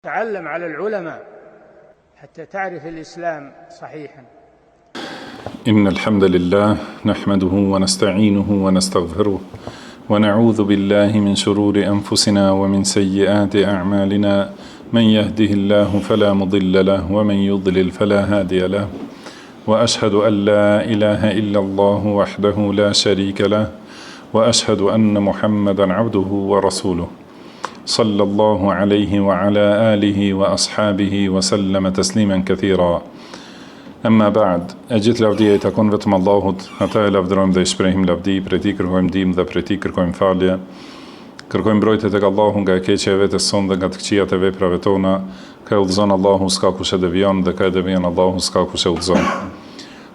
تعلم على العلماء حتى تعرف الإسلام صحيحا. إن الحمد لله نحمده ونستعينه ونستغفره ونعوذ بالله من شرور أنفسنا ومن سيئات أعمالنا من يهده الله فلا مضل له ومن يضلل فلا هادي له وأشهد أن لا إله إلا الله وحده لا شريك له وأشهد أن محمدا عبده ورسوله صلى الله عليه وعلى آله وأصحابه وسلم تسليما كثيرا. أما بعد, gjithë lavdia I takon vetëm Allahut, ata e lavdërojmë dhe I shprehim lavdi, prej Tij kërkojmë ndihmë dhe prej Tij kërkojmë falje. Kërkojmë mbrojtje tek Allahu nga e keqja e vetes sonë dhe nga të këqijat e veprave tona. Ka e udhëzon Allahu, s'ka kush e devijon, dhe ka e devijon Allahu, s'ka kush e udhëzon.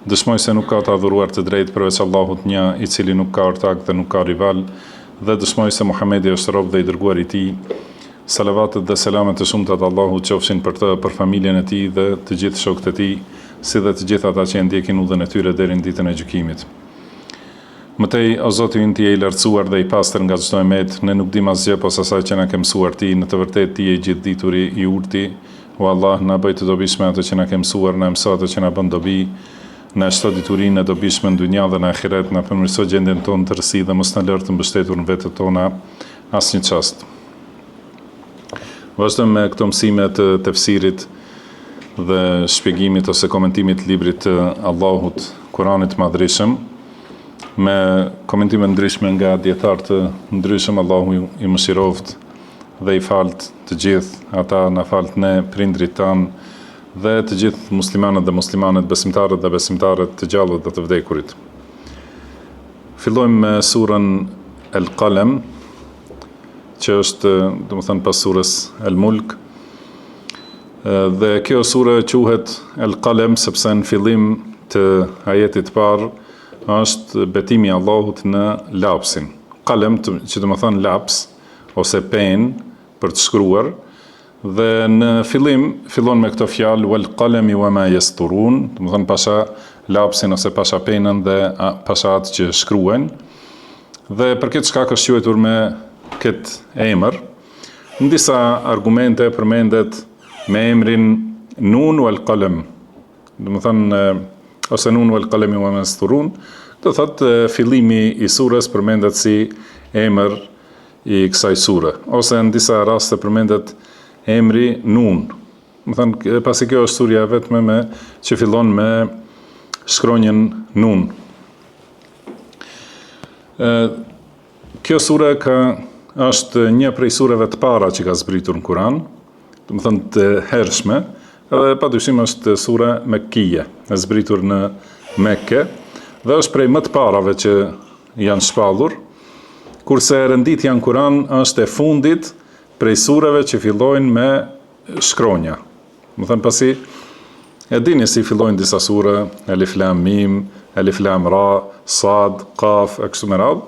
Dëshmoj se nuk ka të adhuruar të drejtë përveç Allahut një, I cili nuk ka ortak dhe nuk ka rival, dhe dëshmoj se Muhamedi është rob dhe I dërguar I Tij. Salavatet dhe selamet e shumta të Allahut qofshin për të, për familjen e Tij dhe të gjithë shokët e Tij, si dhe të gjithë ata që e ndjekin udhën e tyre deri në ditën e gjykimit. Mëtej, o Zoti ynë Ti je I lartësuar dhe I pastër nga çdo emet, ne nuk dim asgjë posa asaj që na ke mësuar Ti, në të vërtetë Ti je I gjithdituri, I urti. O Allah, na bëj të dobishme ato që na ke mësuar, na mëso ato që na bën dobi, na shto diturinë e dobishme në dunja dhe në ahiret, na përmirëso gjendjen tonë të rësi dhe mos na lër të mbështetur në vetët tona asnjë çast. Vazhdojmë me këto mësime të tefsirit dhe shpjegimit ose komentimit të librit të Allahut, Kuranit Madhreshëm, me komentime ndryshme nga dietar të ndryshëm. Allahu I mëshiroft dhe I falt të gjithë, ata na falt ne, prindrit tanë dhe të gjithë muslimanët dhe muslimanet, besimtarët dhe besimtarët, të gjallët dhe të vdekurit. Fillojmë me surën El-Qalem, që është, domethënë, pas surës El-Mulk. Dhe kjo sure quhet El-Qalem sepse në fillim të ajetit parë është betimi I Allahut në lapsin. Qalem, që domethënë laps ose pen për të shkruar, dhe në fillim fillon me këto fjalë wal qalami wama yasturun, domethënë pasha lapsin ose pasha penën dhe pasha atë që shkruajnë. Dhe për këtë shkak është quajtur me këtë emër. Në disa argumente përmendet me emrin Nun wal Qalam, domethënë ose Nun wal qalami wama yasturun, do thotë fillimi I surës përmendet si emër I kësaj sure, ose në disa raste përmendet emri Nun. Më thënë, pasi kjo është surja vetme që fillon me shkronjën Nun. Kjo sure është një prej sureve të para që ka zbritur në Kur'an, do të thënë të hershme, edhe padyshim është sure Mekkije, e zbritur në Mekke, dhe është prej më të parave që janë shpallur, kurse e renditja në Kur'an është e fundit prej sureve që fillojnë me shkronja. Më thënë, pasi e dini si fillojnë disa sure, Alif Lam Mim, Alif Lam Ra, Sad, Qaf, e kështu me radhë.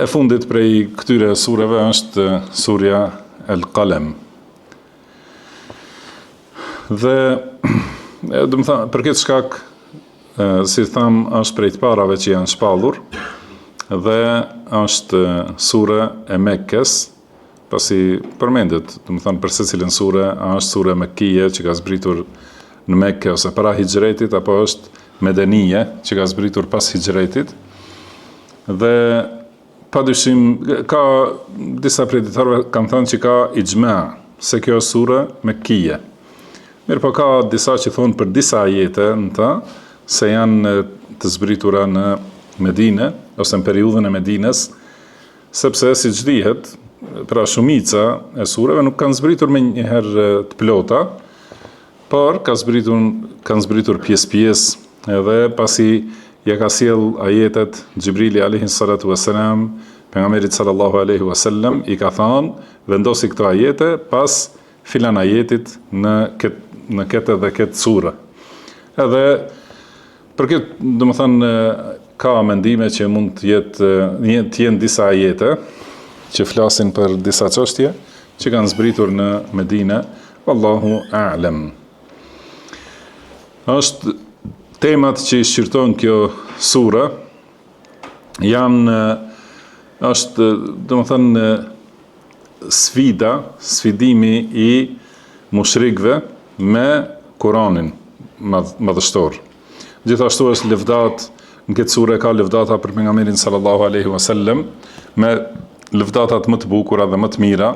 E fundit prej këtyre sureve është surja El-Qalem. Dhe, do më thënë, për këtë shkak, si thamë, është prej të parave që janë shpallur, dhe është sure e Mekkes, pasi përmendet, do të thënë, për secilën sure, a është sure Mekkije që ka zbritur në Mekke ose para hijretit, apo është Medenije që ka zbritur pas hijretit. Dhe padyshim ka disa prej dietarëve kanë thënë që ka ixhma se kjo është sure Mekkije. Mirë, po ka disa që thonë për disa ajete në ta se janë të zbritura në Medinë ose në periudhën e Medines, sepse siç dihet, pra shumica e sureve nuk kanë zbritur me njëherë të plota, por kanë zbritur pjesë edhe pasi ja ka sjell ajetet Xhibrili alayhi salatu wassalam, pejgamberit sallallahu alaihi wasallam I ka thënë vendosi këto ajete pas filan ajetit në këtë dhe këtë sure. Edhe për këtë, domethënë, ka mendime që mund të jenë disa ajete që flasin për disa çështje që kanë zbritur në Medinë, wallahu a'lam. Temat që I shqyrton kjo sure janë, domethënë, sfidimi i mushrikëve me Kur'anin madhështor. Gjithashtu është lëvdat, në këtë sure ka lëvdata për pejgamberin sallallahu alaihi wasallam me lëvdatat më të bukura dhe më të mira,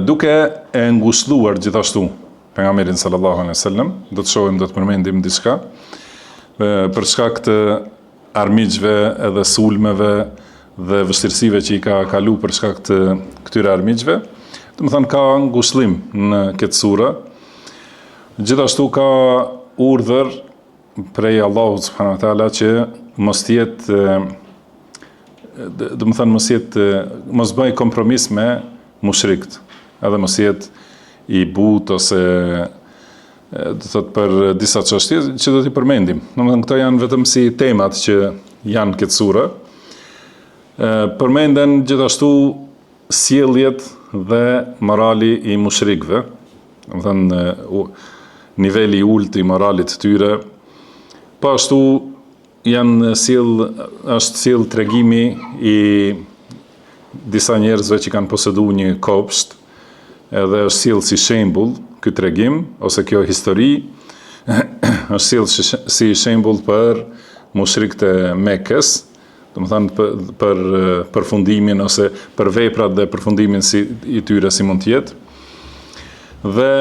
duke e ngushëlluar gjithashtu pejgamberin sallallahu alaihi wasallam. Do të shohim, do të përmendim diçka për shkak të armiqve edhe sulmeve dhe vështirësive që i ka kalu për shkak të këtyre armiqve. Do të thënë ka ngushëllim në këtë sure. Gjithashtu ka urdhër prej Allahut subhanahu wa taala që mos jetë, do të thënë mos bëj kompromis me mushrikët, edhe mos jetë i butë ose do të thotë për disa çështje që do t'i përmendim. Domethënë këto janë vetëm si temat që janë këtë sure. Përmenden gjithashtu sjelljet dhe morali i mushrikëve, domethënë niveli i ulët i moralit të tyre. Po ashtu është sjell tregimi i disa njerëzve që kanë poseduar një kopsht, edhe është sjell si shembull ky tregim ose kjo histori është sjell si shembull për mushrikët e Mekës, domethënë për përfundimin ose për veprat dhe përfundimin i tyre si mund të jetë. Dhe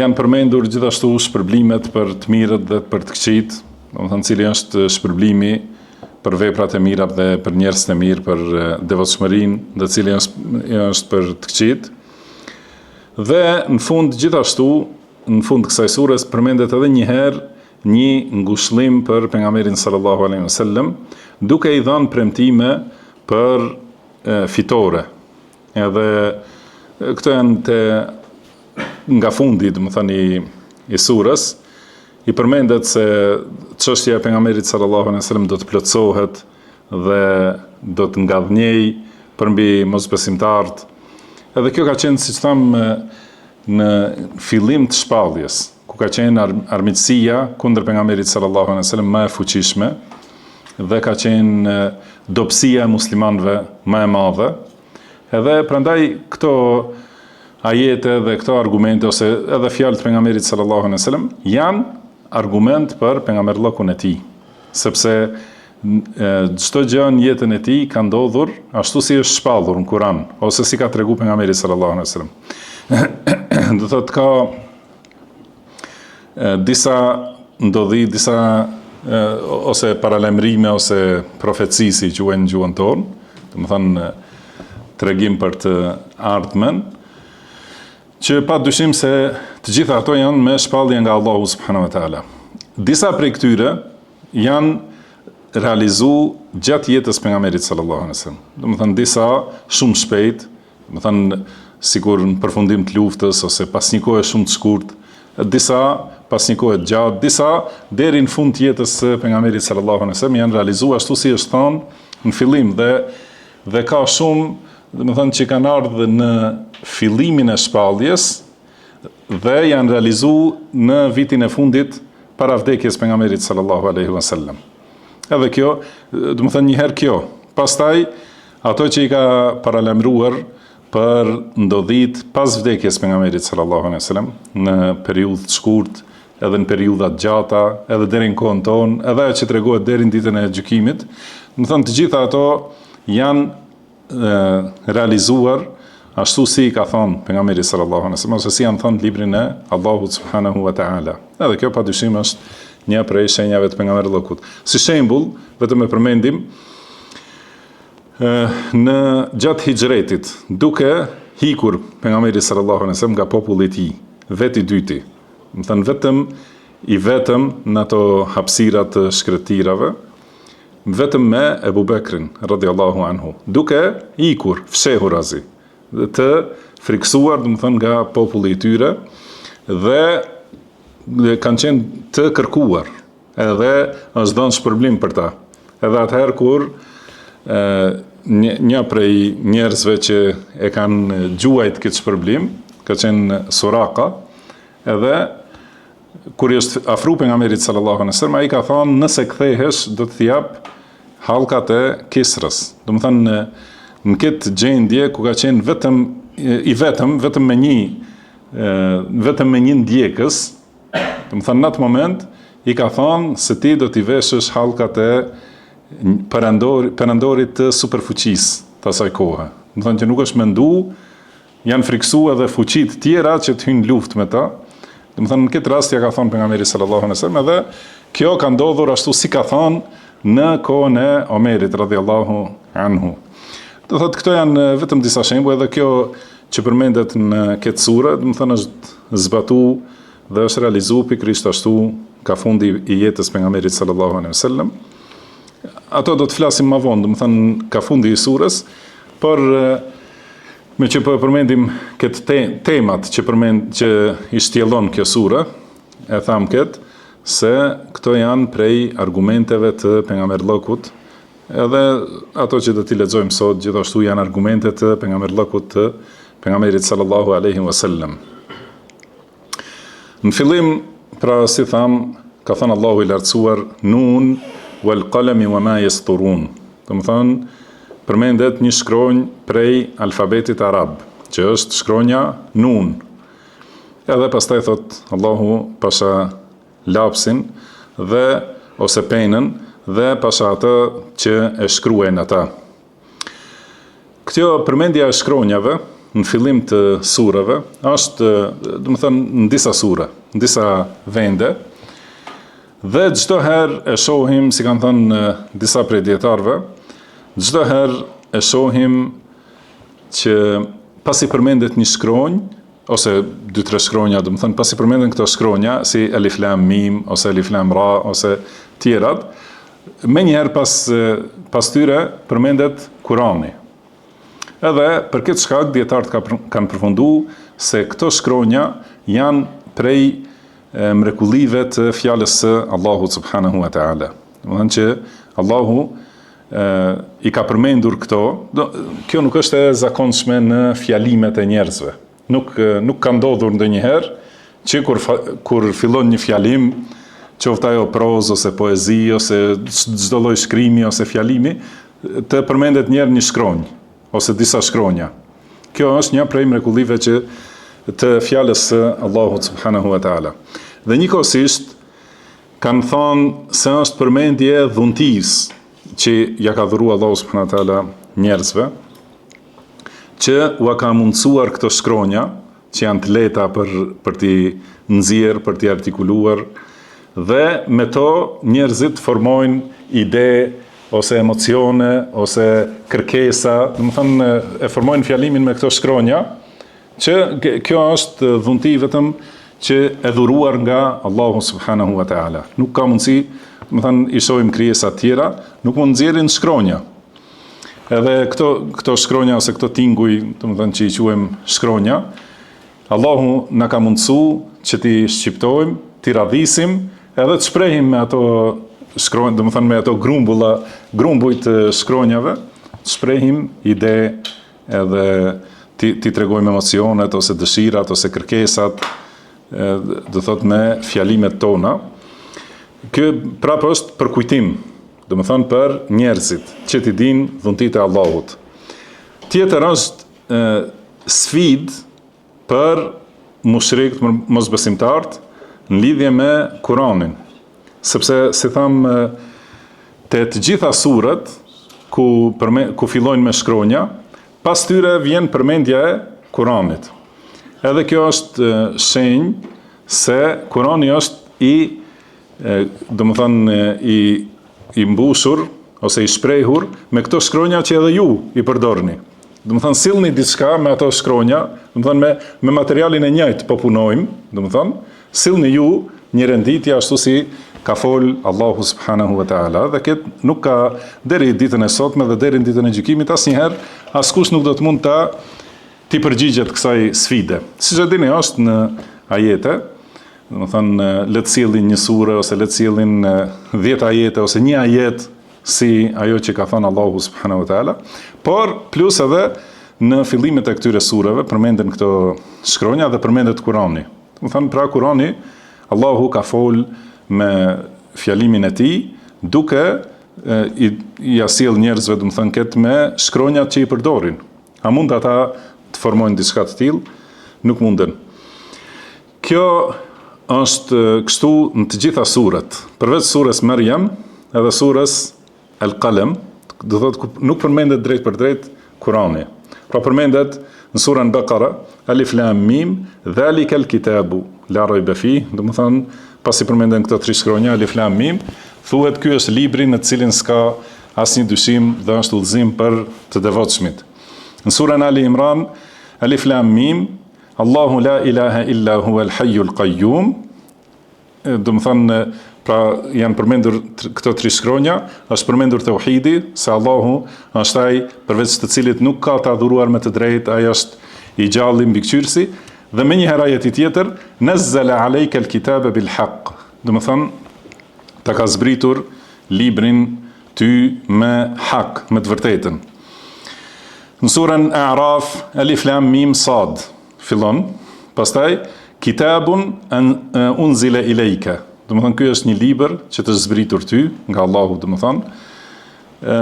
janë përmendur gjithashtu shpërblimet për të mirët dhe për të këqijt, domethënë cili është shpërblimi për veprat e mira dhe për njerëz të mirë, për devotshmërinë, dhe cili është për të këqijt. Dhe në fund gjithashtu, në fund kësaj sures përmendet edhe një herë një ngushëllim për pejgamberin sallallahu alaihi wasallam, duke i dhënë premtime për fitore. Edhe këto janë nga fundi, domethënë i surës, i përmendet se çështja e pejgamberit sallallahu alaihi wasallam do të plotësohet dhe do të ngadhnjej përmbi mosbesimtarët. Edhe kjo ka qenë, siç thamë, në fillim të shpalljes, ku ka qenë armiqësia kundër pejgamberit sallallahu alaihi wasallam më e fuqishme dhe ka qenë dobësia e muslimanëve më e madhe. Edhe prandaj këto ajete dhe këto argumente ose edhe fjalët e pejgamberit sallallahu alaihi wasallam janë argument për pejgamberllokun e tij, sepse çdo gjë në jetën e tij ka ndodhur ashtu si është shpallur në Kur'an ose si ka treguar pejgamberi sallallahu alaihi wasallam. Do thotë ka disa ndodhi, disa ose paralajmërime ose profeci si quhen në gjuhën tonë, domethënë tregim për të ardhmen, që pa dyshim se të gjitha ato janë me shpallje nga Allahu subhanahu wa taala. Disa prej këtyre janë realizu gjatë jetës pejgamberit sallallahu alaihi wasallam. Domethënë disa shumë shpejt, domethënë sikur në përfundim të luftës ose pas një kohe shumë të shkurtë, disa pas një kohe të gjatë, disa deri në fund të jetës së pejgamberit sallallahu alaihi wasallam janë realizuar ashtu si është thënë në fillim, dhe ka shumë, domethënë që kanë ardhur në fillimin e shpalljes dhe janë realizuar në vitin e fundit para vdekjes pejgamberit sallallahu alaihi wasallam. Edhe kjo, domethënë një herë kjo. Pastaj ato që i ka paralajmëruar për ndodhit pas vdekjes pejgamberit sallallahu alaihi wasallam në periudhë të shkurtë, edhe në periudha të gjata, edhe deri në kohën tonë, edhe ajo që tregohet deri në ditën e gjykimit, domethënë të gjitha ato janë realizuar ashtu si ka thënë pejgamberi sallallahu alaihi wasallam, ose si janë thënë librin e Allahut subhanahu wa taala. Edhe kjo padyshim është një prej shenjave të pejgamberllokut. Si shembull, vetëm e përmendim, në gjatë hijretit, duke hikur pejgamberi sallallahu alaihi wasallam nga populli i tij, veti dyti, do të thënë vetëm në ato hapësira të shkretirave, vetëm me Ebu Bekrin radhiyallahu anhu, duke ikur, fshehur azi, të friksuar, do të thënë, nga populli i tyre, dhe kanë qenë të kërkuar, edhe është dhënë shpërblim për ta. Edhe atëherë kur një prej njerëzve që e kanë gjuajt këtë shpërblim, ka qenë Suraka, edhe kur është afru pejgamberit sallallahu alaihi wasallam, ai ka thënë, nëse kthehesh do të jap hallkat e Kisrës. Do të thënë në këtë gjendje ku ka qenë vetëm i vetëm me një ndjekës, do të thënë në atë moment i ka thonë se ti do t'i veshësh hallkat e perandorit të superfuqisë të asaj kohe. Do të thënë që nuk është mendu, janë friksu edhe fuqit tjera që të hynë luftë me ta. Do të thënë në këtë rast ja ka thonë pejgamberi sallallahu alaihi wasallam, edhe kjo ka ndodhur ashtu si ka thonë në kohën e Omerit radhiyallahu anhu. Do thotë këto janë vetëm disa shembuj, edhe kjo që përmendet në këtë sure, do të thënë është zbatuar dhe është realizuar pikërisht ashtu ka fundi i jetës pejgamberit sallallahu alaihi wasallam. Ato do të flasim më vonë, do të thënë ka fundi i surës, por me që po përmendim këtë temat që i shtjellon kjo sure, e tham këtë se këto janë prej argumenteve të pejgamberllokut, edhe ato që do t'i lexojmë sot gjithashtu janë argumente të pejgamberllokut të pejgamberit sallallahu alaihi wasallam. Në fillim, pra si tham, ka thënë Allahu i lartësuar nun wal qalami wama yasturun. Do të thonë përmendet një shkronjë prej alfabetit arab, që është shkronja nun. Edhe pastaj thot Allahu pasha lapsin dhe ose penën dhe pasha atë që e shkruajnë ata. Kjo përmendja e shkronjave në fillim të sureve është, do të thënë, në disa sure, në disa vende, dhe çdo herë e shohim, si kanë thënë disa prej dietarëve, çdo herë e shohim që pasi përmendet një shkronjë ose 2-3 shkronja, do të thënë pasi përmenden këto shkronja si alif lam mim ose alif lam ra ose tjerat, më njëherë pas tyre përmendet Kurani. Edhe për këtë shkak dietarët kanë përfunduar se këto shkronja janë prej mrekullive të fjalës së Allahut subhanahu wa taala. Do të thënë që Allahu i ka përmendur këto. Kjo nuk është e zakonshme në fjalimet e njerëzve. Nuk ka ndodhur ndonjëherë që kur fillon një fjalim, qoftë ajo prozë ose poezi ose çdo lloj shkrimi ose fjalimi, të përmendet njëherë një shkronjë ose disa shkronja. Kjo është një prej mrekullive të fjalës së Allahut subhanahu wa taala. Dhe njëkohësisht kanë thonë se është përmendje dhuntisë që ja ka dhuruar Allahu subhanahu wa taala njerëzve, që u ka mundsuar këto shkronja, që janë të lehta për t'i nxjerrë, për t'i artikuluar, dhe me to njerëzit formojnë ide ose emocione, ose kërkesa, do të thënë e formojnë fjalimin me këto shkronja, që kjo është dhunti vetëm që e dhuruar nga Allahu subhanahu wa taala. Nuk ka mundësi, do të thënë i shohim krijesa të tjera, nuk mund nxjerrin shkronja. Edhe këto shkronja ose këto tinguj, do të thënë që i quajmë shkronja, Allahu na ka mundsuar që t'i shqiptojmë, t'i radhisim, edhe të shprehim me ato shkronjë, do të thënë me ato grumbuj të shkronjave, të shprehim ide edhe ti tregojmë emocionet ose dëshirat ose kërkesat, do thot me fjalimet tona. Ky prapë është për kujtim, do të thënë për njerëzit që ti dinë dhuntitë e Allahut. Tjetër është sfidë për mushrikët, mosbesimtarët në lidhje me Kur'anin. Sepse, si thamë, të gjitha surët ku fillojnë me shkronja, pas tyre vjen përmendja e Kur'anit. Edhe kjo është shenjë se Kur'ani është i mbushur ose i shprehur me këto shkronja që edhe ju i përdorni. Do të thënë sillni diçka me ato shkronja, do të thënë me materialin e njëjtë po punojmë, do të thënë sillni ju një renditje ashtu si ka fol Allahu subhanahu wa taala, dhe këtë nuk ka deri ditën e sotme dhe deri në ditën e gjykimit asnjëherë askush nuk do të mund t'i përgjigjet kësaj sfide. Siç e dini është në ajete, do të thënë le të sillin një sure ose le të sillin 10 ajete ose një ajet si ajo që ka thënë Allahu subhanahu wa taala, por plus edhe në fillimet e këtyre sureve përmenden këto shkronja dhe përmendet Kurani. Do të thënë pra Kurani Allahu ka fol me fjalimin e tij, duke i sjell njerëzve, do të thënë këtë me shkronjat që i përdorin. A mund ata të formojnë diçka të tillë, nuk munden. Kjo është kështu në të gjitha surat, përveç surës Maryam, edhe surës Al-Qalam, do thotë nuk përmendet drejt për drejt Kurani. Pra përmendet në surën Baqara, Alif Lam Mim, Dhalikal Kitabu la rayba fihi, do të thonë pasi përmenden këto 3 shkronja Alif Lam Mim, thuhet ky është libri në të cilin s'ka asnjë dyshim dhe është udhëzim për të devotshmit. Në surën Ali Imran, Alif Lam Mim, Allahu la ilaha illa huwa al-hayyul qayyum, do të thonë pra janë përmendur këto 3 shkronja, është përmendur tauhidi, se Allahu është ai përveç të cilit nuk ka të adhuruar me të drejtë, ai është i gjalli mbikëqyrësi, dhe me një herë ajeti tjetër, nazzala alayka al-kitaba bil haqq, do të thonë ta ka zbritur librin ty me hak, me të vërtetën. Në surën A'raf, Alif Lam Mim Sad fillon, pastaj kitabun unzila ilayka. Do të thonë ky është një libër që të zbritur ty nga Allahu, do të thonë.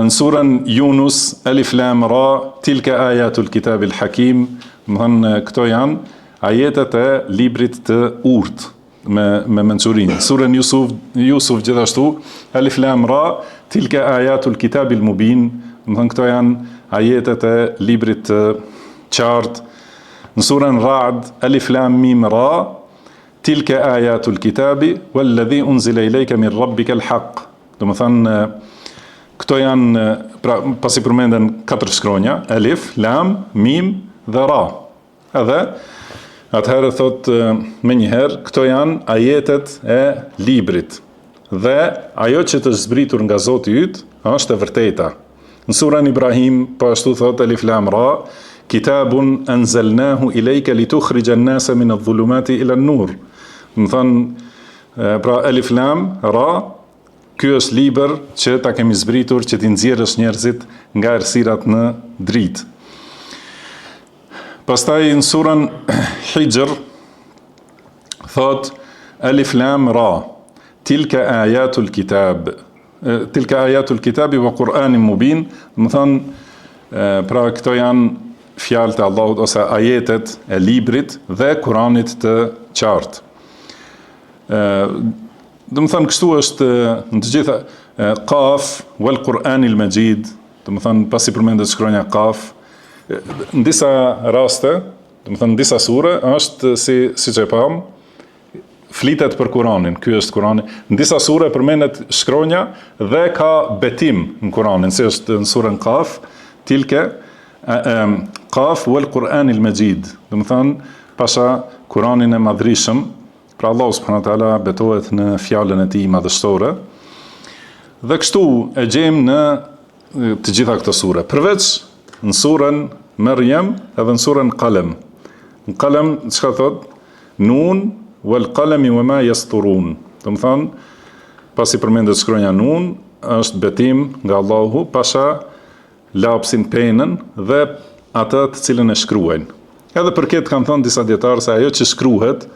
Në surën Yunus, Alif Lam Ra, tilka ayatul kitabil hakim, do të thonë këto janë ajetet e librit të urtë me mençurinë. Surën Yusuf gjithashtu, Alif Lam Ra, tilka ayatul kitabil mubin, do të thonë këto janë ajetet e librit të qartë. Në surën Ra'd, Alif Lam Mim Ra, tilka ayatul kitabi walladhi unzila ilayka min rabbika al-haq. Do të thonë këto janë pra pasi përmenden 4 shkronja, Alif, Lam, Mim dhe Ra. Edhe atëherë thot me njëherë, këto janë ajetet e librit. Dhe ajo që të zbritur nga Zoti yt është e vërteta. Në surën Ibrahim, po ashtu thot Alif Lam Ra, kitabun anzalnahu ilayka litukhrija an-nasa min adh-dhulumati ila an-nur. Do të thonë pra Alif Lam Ra, ky është libër që ta kemi zbritur që t'i nxjerrësh njerëzit nga errësirat në dritë. Pastaj në surën Hijr thot Alif Lam Ra, tilka ayatul kitab, tilka ayatul kitabi wa Qur'anin mubin, do të thonë pra këto janë fjalët e Allahut ose ajetet e librit dhe Kuranit të qartë. Do të thonë kështu është në të gjitha Qaf wal Qur'anil Majid, do të thonë pasi përmendet shkronja Qaf, në disa raste, do të thonë në disa sure është siç e pam, flitet për Kuranin, ky është Kurani. Në disa sure përmendet shkronja dhe ka betim në Kuranin, si është në surën Qaf, tilke Qaf wal Qur'anil Majid, do të thonë pasha Kuranin e madhrishëm, pra Allahu subhanahu wa taala betohet në fjalën e tij madhështore. Dhe kështu e gjejmë në të gjitha këto sure, përveç në surën Maryam edhe në surën Qalam. Në Qalam çka thot? Nun wal qalami wama yasturun. Do të thonë pasi përmendet shkronja Nun, është betim nga Allahu pasha lapsin penën dhe atë të cilën e shkruajnë. Edhe për këtë kanë thënë disa dietarë se ajo që shkruhet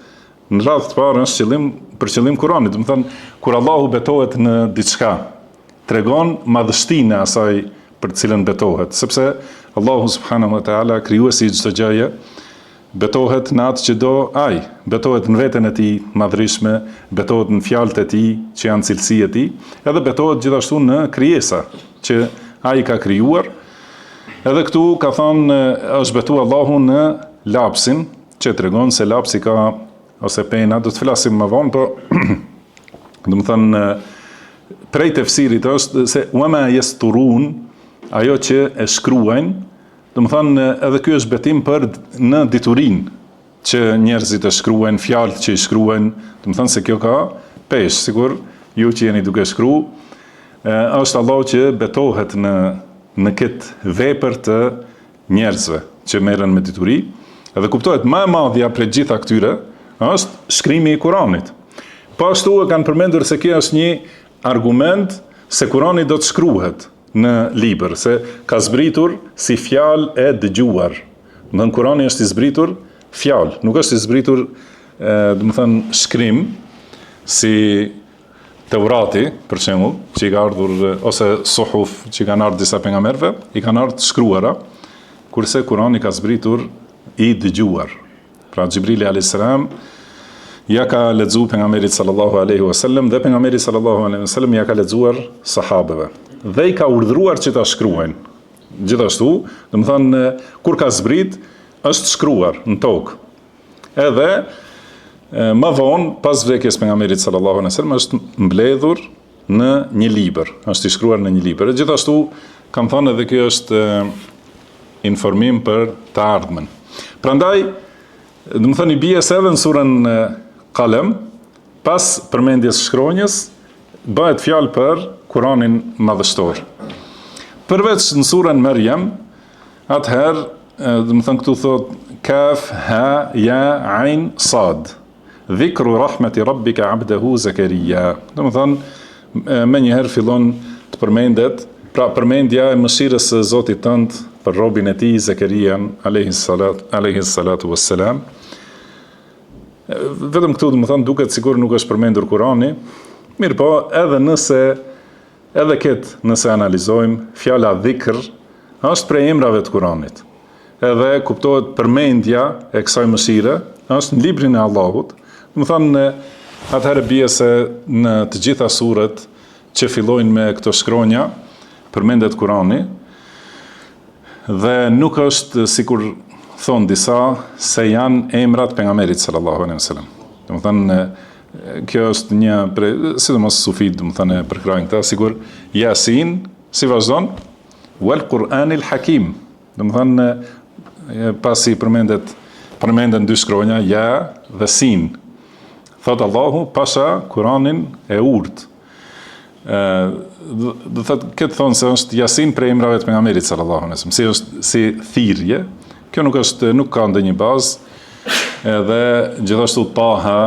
në radhë të parë është për qëllim Kuranit. Do të thonë kur Allahu betohet në diçka, tregon madhështinë e asaj për të cilën betohet, sepse Allahu subhanahu wa taala krijuesi i çdo gjëje betohet në atë që do ai, betohet në veten e tij madhrishme, betohet në fjalët e tij që janë cilësi e tij, edhe betohet gjithashtu në krijesa që ai ka krijuar. Edhe këtu ka thonë është betu Allahu në lapsin, që tregon se lapsi ka ose pena, do të flasim më vonë, po do të thonë prej tefsirit është se wama yasturun, ajo që e shkruajnë, do të thonë edhe ky është betim për në diturinë që njerëzit e shkruajnë, fjalët që i shkruajnë, do të thonë se kjo ka pesh, sigur ju që jeni duke shkruar, është Allahu që betohet në këtë vepër të njerëzve që merren me dituri, edhe kuptohet më e madhja prej gjitha këtyre është shkrimi i Kuranit. Po ashtu e kanë përmendur se kjo është një argument se Kurani do të shkruhet në libër, se ka zbritur si fjalë e dëgjuar. Do të thënë Kurani është i zbritur fjalë, nuk është i zbritur, do të thënë shkrim si Teurati, për shembull, që i ka ardhur ose Suhuf që i kanë ardhur disa pejgamberëve, i kanë ardhur shkruara, kurse Kurani ka zbritur i dëgjuar. Pra Xhibrili alayhis salam ja ka lexuar pejgamberit sallallahu alaihi wasallam dhe pejgamberi sallallahu alaihi wasallam ja ka lexuar sahabeve. Dhe i ka urdhëruar që ta shkruajnë. Gjithashtu, domethënë kur ka zbrit, është shkruar në tokë. Edhe më vonë, pas vdekjes pejgamberit sallallahu alaihi wasallam, është mbledhur në një libër, është i shkruar në një libër. Gjithashtu, kam thënë edhe kjo është informim për të ardhmen. Prandaj, domethënë i bie se edhe në surën Qalem, pas përmendjes shkronjës, bëhet fjalë për Kur'anin madhështor. Përveç në surën Maryam, atëherë, domethënë këtu thot Kaf ha ya ain sad. Dhikru rahmeti rabbika abdahu Zakaria. Domethënë më njëherë fillon të përmendet, pra përmendja e mëshirës së Zotit tënd për robin e tij Zakarian alayhi salatu wassalam. Vetëm këtu domethënë duket sikur nuk është përmendur Kurani. Mirë po, edhe nëse analizojmë, fjala dhikr është prej emrave të Kuranit. Edhe kuptohet përmendja e kësaj mëshire është në librin e Allahut. Domethënë atëherë bie se në të gjitha surrat që fillojnë me këto shkronja përmendet Kurani dhe nuk është sikur thon disa se janë emrat pejgamberit sallallahu alaihi wasallam. Domethënë kjo është një prej, sidomos sufit, domethënë përkrajnë këta, sigur Yasin, si vazhdon, wal Qur'anil Hakim. Domethënë pasi përmenden dy shkronja, ja dhe sin. Thot Allahu pasha Kur'anin e urtë. Do thotë këtë thonë se është Yasin prej emrave të pejgamberit sallallahu alaihi wasallam, si është si thirrje. Kjo nuk ka ndonjë bazë. Edhe gjithashtu Taha,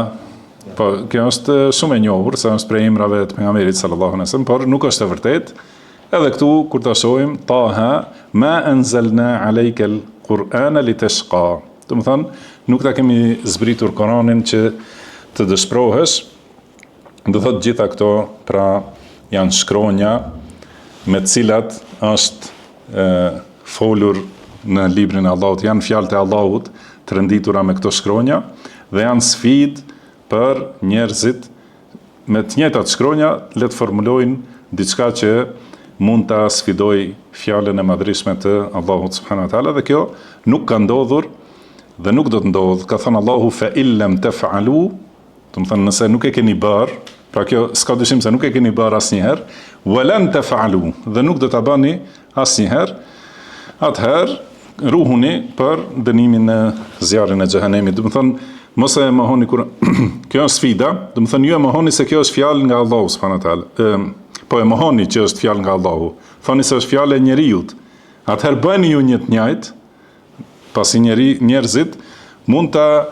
po kjo është shumë e njohur, se është prej emrave të pejgamberit sallallahu alaihi wasallam, por nuk është e vërtetë. Edhe këtu kur ta shohim Taha ma anzalna alayka al-Qur'ana litashqa. Domethënë nuk ta kemi zbritur Kur'anin që të dëshpërohesh. Do thotë gjitha këto pra janë shkronja me të cilat është folur në librin e Allahut, janë fjalët e Allahut të renditura me këto shkronja dhe janë sfidë për njerëzit me të njëjtat shkronja le të formulojnë diçka që mund ta sfidoj fjalën e madhrishme të Allahut subhanahu wa taala, dhe kjo nuk ka ndodhur dhe nuk do të ndodhë. Ka thënë Allahu fa illam taf'alu, do të thënë nëse nuk e keni bërë, pra kjo s'ka dyshim se nuk e keni bërë asnjëherë, walan taf'alu, dhe nuk do ta bëni asnjëherë, atëherë ruhuni për dënimin në zjarrin e xhehenemit. Do të thënë mos e mohoni kur kjo është sfida, do të thënë ju e mohoni se kjo është fjalë nga Allahu subhanahu wa taala. Po e mohoni që është fjalë nga Allahu. Thoni se është fjalë e njeriut. Atëherë bëni ju një të njëjtë, pasi njerëzit mund ta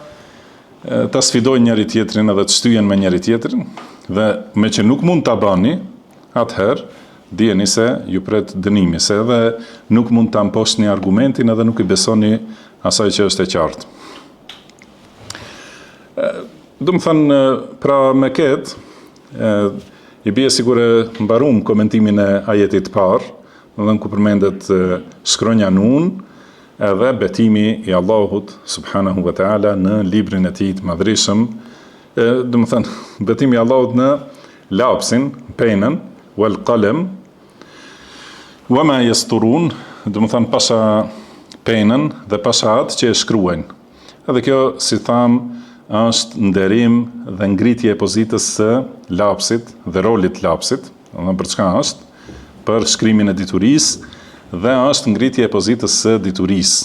sfidojnë njëri tjetrin edhe të shtyhen me njëri tjetrin, dhe me që nuk mund ta bani, atëherë dijeni se ju pret dënimi, se edhe nuk mund ta mposhtni argumentin edhe nuk i besoni asaj që është e qartë. Do të thënë, pra me këtë i bie sigur e mbarum komentimin e ajetit parë, dhe ku përmendet shkronja Nun, edhe betimi i Allahut subhanahu wa taala në librin e tij të madhrishëm, do të thënë betimi i Allahut në lapsin, penën, wal qalam, wama yasturun, do të thënë pasha penën dhe pasha atë që e shkruajnë. Edhe kjo, si tham, është nderim dhe ngritje e pozitës së lapsit dhe rolit lapsit, dhe për çka është? Për shkrimin e diturisë, dhe është ngritje e pozitës së diturisë.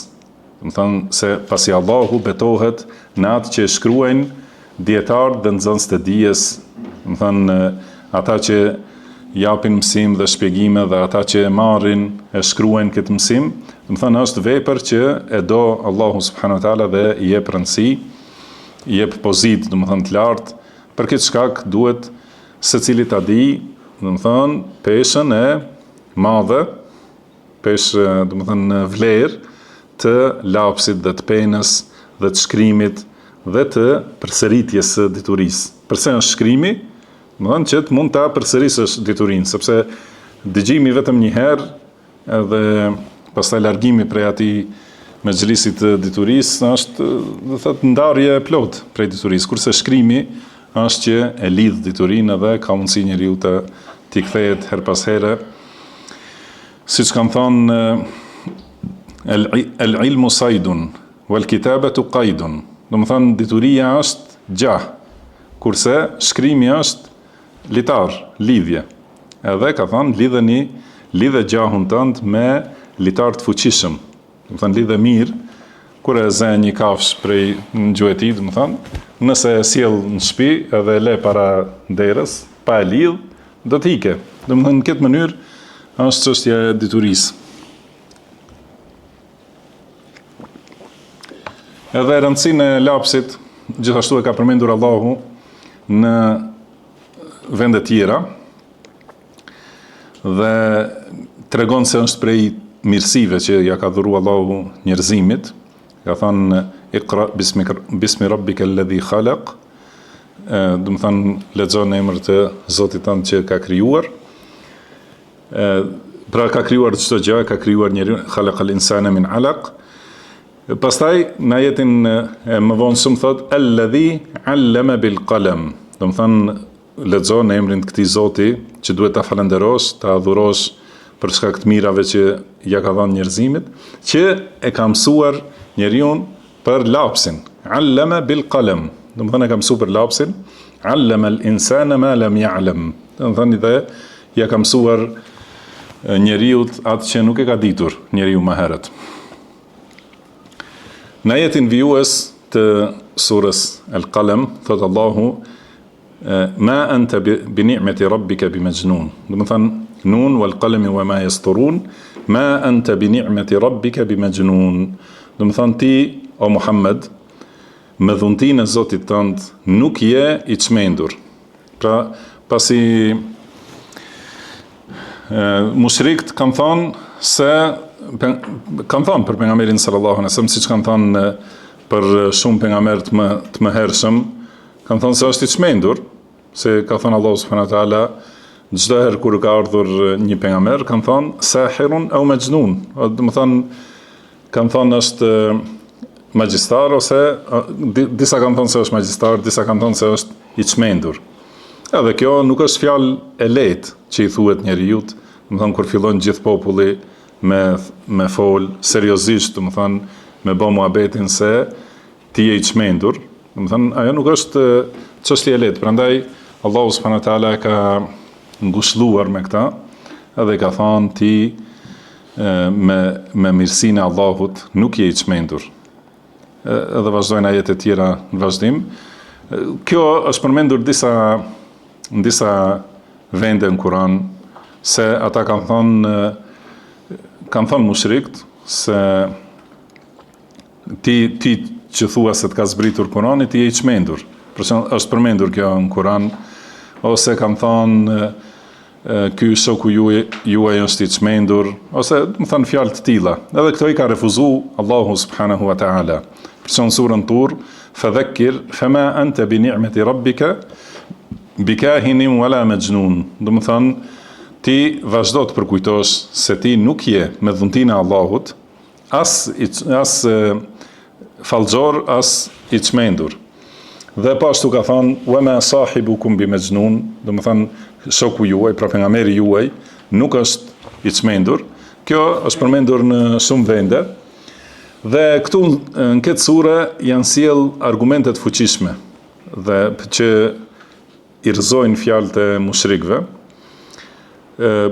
Do të thënë se pasi Allahu betohet në atë që shkruajnë dietarët dhe nxënësit e dijes, do të thënë ata që japin mësim dhe shpjegime dhe ata që e marrin e shkruajnë këtë mësim, do të thënë është vepër që e do Allahu subhanahu wa taala dhe i jep rëndësi, i jep pozitë, do të thënë të lartë. Për këtë shkak duhet secili ta di, do të thënë peshën e madhe, peshë, do të thënë vlerë të lapsit dhe të penës dhe të shkrimit dhe të përsëritjes së diturisë. Përse është shkrimi? Do të thënë që të mund ta përsërisësh diturinë, sepse dëgjimi vetëm një herë edhe pastaj largimi prej atij mexhlisit të diturisë është, do thotë, ndarje e plot prej diturisë, kurse shkrimi është që e lidh diturinë dhe ka mundësi njeriu të t'i kthehet her pas here. Siç kanë thonë el ilmu sajdun wal kitabatu qaidun. Domethënë dituria është gjah, kurse shkrimi është litar, lidhje. Edhe ka thonë lidhe gjahun tënd me litar të fuqishëm. Domethënë lidhe mirë, kur e zë një kafsh prej në gjuhë e tij, domethënë, nëse e sjell në shtëpi edhe e le para derës, pa e lidh, do të ike. Domethënë në këtë mënyrë është çështja e diturisë. Edhe rëndësinë e lapsit, gjithashtu e ka përmendur Allahu në vende tjera dhe tregon se është prej mirësive që ja ka dhuru Allahu njerëzimit. Ka thënë Iqra bismi rabbika alladhi khalaq. Do të thënë lexo në emër të Zotit tënd që ka krijuar. Pra ka krijuar çdo gjë, ka krijuar njeriu, khalaqal insana min alaq. Pastaj në ajetin e më vonë shumë thot alladhi allama bil qalam. Do të thënë lexo në emrin të këtij Zoti që duhet ta falenderosh, ta adhurosh për shkak të mirave që ja ka dhënë njerëzimit, që e ka mësuar njeriu për lapsin. Allama bil qalam. Do të thënë e ka mësuar për lapsin. Allama al insana ma lam ya'lam. Do të thënë dhe ja ka mësuar njeriu atë që nuk e ka ditur njeriu më herët. Në ajetin vijues të surës Al-Qalam thot Allahu ma anta bi ni'mati rabbika bimajnun. Do të thënë nun wal qalami wama yasturun ma anta bi ni'mati rabbika bimajnun. Do të thënë ti o Muhammed me dhuntinë e Zotit tënd nuk je i çmendur. Pra pasi mushrikët kanë thonë se kanë thonë për pejgamberin sallallahu alaihi wasallam, siç kanë thonë për shumë pejgamber të mëhershëm, kanë thonë se është i çmendur, se ka thonë Allahu subhanahu wa taala çdo herë kur ka ardhur një pejgamber, kanë thonë sahirun aw majnun. Do të thonë kanë thonë është magjistar ose disa kanë thonë se është magjistar, disa kanë thonë se është i çmendur. Edhe kjo nuk është fjalë e lehtë që i thuhet njeriu, do të thonë kur fillon gjithë populli me fol seriozisht, do të thonë me bë muhabetin se ti je i çmendur, do të thonë ajo nuk është çështje e lehtë. Prandaj Allahu subhanahu wa taala ka ngushëlluar me këtë, edhe ka thonë ti me mirësinë e Allahut nuk je i çmendur. Edhe vazhdojnë ajete tjera në vazhdim. Kjo është përmendur në disa vende në Kur'an, se ata kanë thonë mushrikët se ti që thua se të ka zbritur Kur'ani, ti je i çmendur. Është përmendur kjo në Kur'an, ose kanë thonë ky shoku juaj është i çmendur, ose më thënë fjalë të tilla. Edhe këto i ka refuzuar Allahu subhanahu wa taala. Për surën Tur, fadhakkir fama anta bi ni'mati rabbika bikahinin wala majnun. Do të thënë ti vazhdo të përkujtosh se ti nuk je me dhuntinë e Allahut as fallxor as i çmendur. Dhe pashtu ka thonë wama sahibukum bimajnun, do të thënë shoku juaj, pra pejgamberi juaj, nuk është i çmendur. Kjo është përmendur në shumë vende. Dhe këtu në këtë sure janë sjell argumente të fuqishme dhe që i rrëzojnë fjalët e mushrikëve.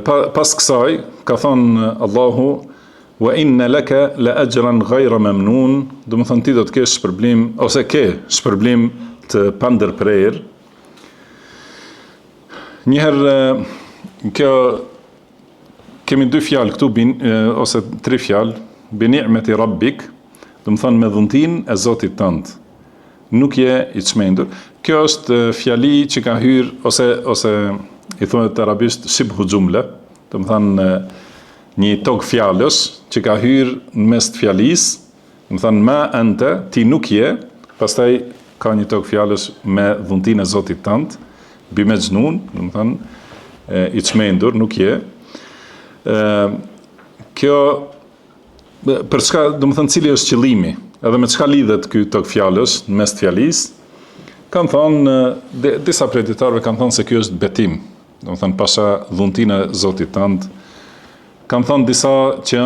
Pas kësaj ka thonë Allahu wa inna laka la ajran ghayra mamnun, do të thonë ti do të kesh shpërblim ose ke shpërblim të pandërprerë. Njëherë kjo kemi dy fjalë këtu ose tre fjalë, bi ni'mati rabbik, do të thonë me dhuntinë e Zotit tënd. Nuk je i çmendur. Kjo është fjali që ka hyrë ose i thonë arabisht shibhu jumla, do të thonë një tog fjalësh që ka hyrë në mes të fjalisë, do të thonë ma anta, ti nuk je, pastaj ka një tog fjalësh me dhuntinë e Zotit tënd, bi majnun, do të thonë i çmendur, nuk je. Kjo për çka, domethënë cili është qëllimi, edhe me çka lidhet ky tok fjalës në mes të fjalisë, kanë thonë disa prej dietarëve kanë thonë se ky është betim, domethënë pasha dhuntinë e Zotit tënd. Kanë thonë disa që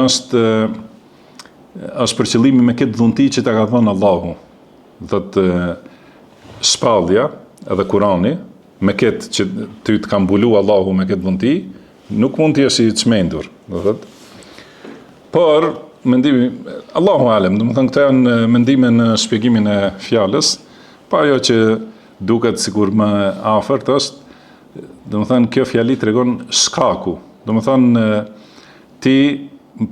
është për qëllimi me këtë dhunti që ta ka dhënë Allahu. Thotë shpallja edhe Kurani, me këtë që ty të ka mbulu Allahu me këtë dhunti, nuk mund të jesh i çmendur, do thotë. Por mendimi Allahu alem, domethënë këto janë mendime në shpjegimin e fjalës, pa ajo që duket sikur më afërt është, domethënë kjo fjali tregon shkaku. Domethënë ti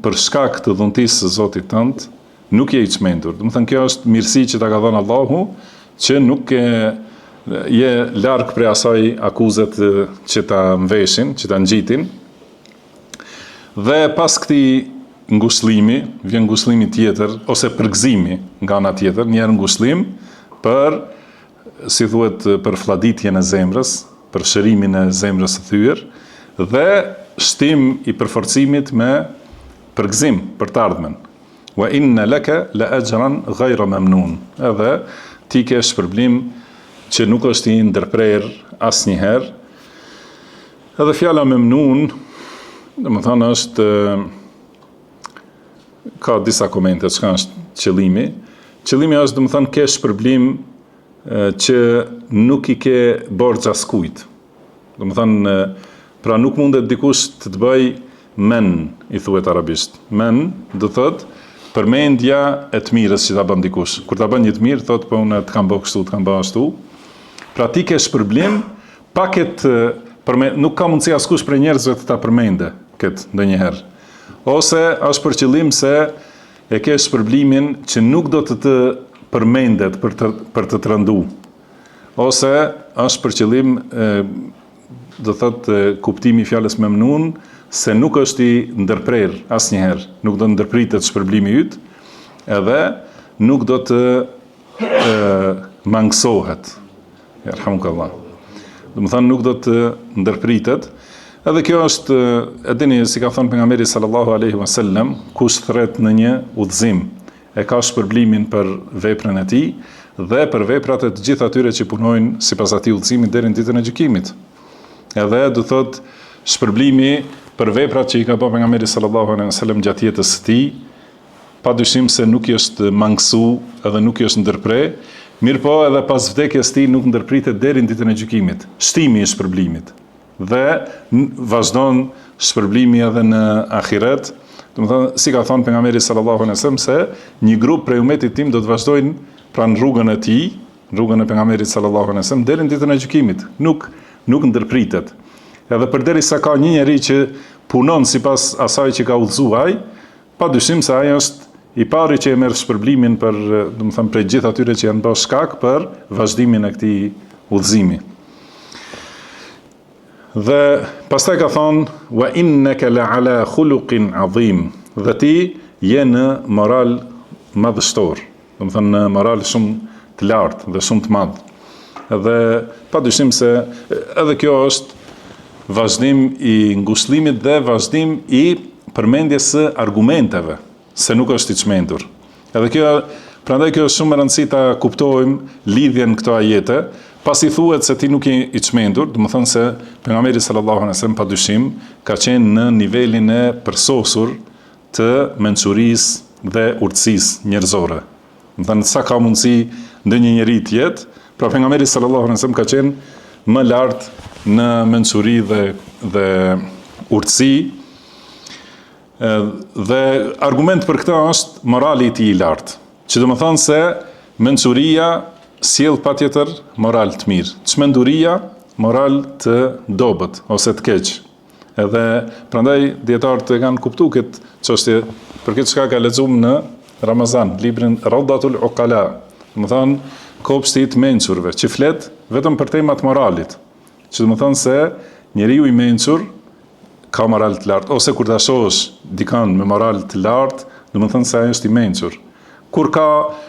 për shkak të dhuntisë së Zotit tënd nuk je i çmendur. Domethënë kjo është mirësi që ta ka dhënë Allahu, që nuk je larg prej asaj akuzat që ta mveshin, që ta ngjitin. Dhe pas këtij ngushëllimi, vjen ngushëllimi tjetër, ose përgëzimi nga ana tjetër, njerë ngushëllim për, si thuhet, për fladitjen e zemrës, për shërimin e zemrës së thyer, dhe shtim i përforcimit me përgëzim për të ardhmen. Wa inna laka la ajran ghayra mamnun. Edhe ti ke shpërblim që nuk është i ndërprer asnjëherë. Edhe fjala mamnun, domethënë është ka disa komente çka është qëllimi. Qëllimi është domethënë ke shpërblim që nuk i ke borxh askujt. Domethënë pra nuk mundet dikush të bëj men, i thuhet arabisht. Men do thotë përmendja e të mirës që ta bën dikush. Kur ta bën një të mirë, thotë po unë të kam bërë kështu, të kam bërë ashtu. Pra ti ke shpërblim, pa këtë nuk ka mundësi askush prej njerëzve të ta përmende këtë ndonjëherë. Ose është për qëllim se e ke shpërblimin që nuk do të përmendet për të rëndu. Ose është për qëllim, do thotë kuptimi i fjalës memnun, se nuk është i ndërprer asnjëherë, nuk do të ndërpritet shpërblimi yt, edhe nuk do të mangësohet. Yarhamukallah. Domethënë nuk do të ndërpritet. Edhe kjo është, e dini, si ka thënë pejgamberi sallallahu alaihi wasallam, kush thret në një udhëzim, e ka shpërblimin për veprën e tij dhe për veprat e të gjithë atyre që punojnë sipas atij udhëzimi deri në ditën e gjykimit. Edhe do thotë shpërblimi për veprat që i ka bërë pejgamberi sallallahu alaihi wasallam gjatë jetës së tij, padyshim se nuk i është mangësu edhe nuk i është ndërprer, mirëpo edhe pas vdekjes së tij nuk ndërpritet deri në ditën e gjykimit. Shtimi i shpërblimit. Dhe vazhdon shpërblimi edhe në ahiret. Domethënë, si ka thënë pejgamberi sallallahu alaihi wasallam, se një grup prej umetit tim do të vazhdojnë pranë rrugën e tij, rrugën e pejgamberit sallallahu alaihi wasallam deri në ditën e gjykimit. Nuk ndërpritet. Edhe përderisa ka një njeri që punon sipas asaj që ka udhëzuar ai, padyshim se ai është i pari që e merr shpërblimin për, domethënë, prej gjithë atyre që janë bërë shkak për vazhdimin e këtij udhëzimi. Dhe pastaj ka thonë, wa innaka la ala khuluqin azim, dhe ti je në moral madhështor, domethënë në moral shumë të lartë dhe shumë të madh. Dhe padyshim se edhe kjo është vazhdim i ngushëllimit dhe vazhdim i përmendjes së argumenteve, se nuk është i çmendur. Edhe kjo, prandaj kjo është shumë e rëndësishme ta kuptojmë lidhjen këto ajete. Pasi thuhet se ti nuk je i çmendur, do të thonë se pejgamberi sallallahu alaihi wasallam padyshim ka qenë në nivelin e përsosur të mençurisë dhe urtësisë njerëzore. Do të thonë sa ka mundësi ndonjë njeri të jetë, pra pejgamberi sallallahu alaihi wasallam ka qenë më lart në mençuri dhe urtësi. Dhe argument për këtë është morali i tij i lartë. Që do të thonë se mençuria sjell patjetër moral të mirë. Çmenduria moral të dobët ose të keq. Edhe prandaj dietarët e kanë kuptuar këtë çështje, për këtë çka ka lexuar në Ramazan, librin Rawdatul Uqala. Do të thonë kopshti i të mençurve, që flet vetëm për temat moralit. Që do të thonë se njeriu i mençur ka moral të lartë, ose kur ta shohësh dikën me moral të lartë, do të thonë se ai është i mençur. Kur ka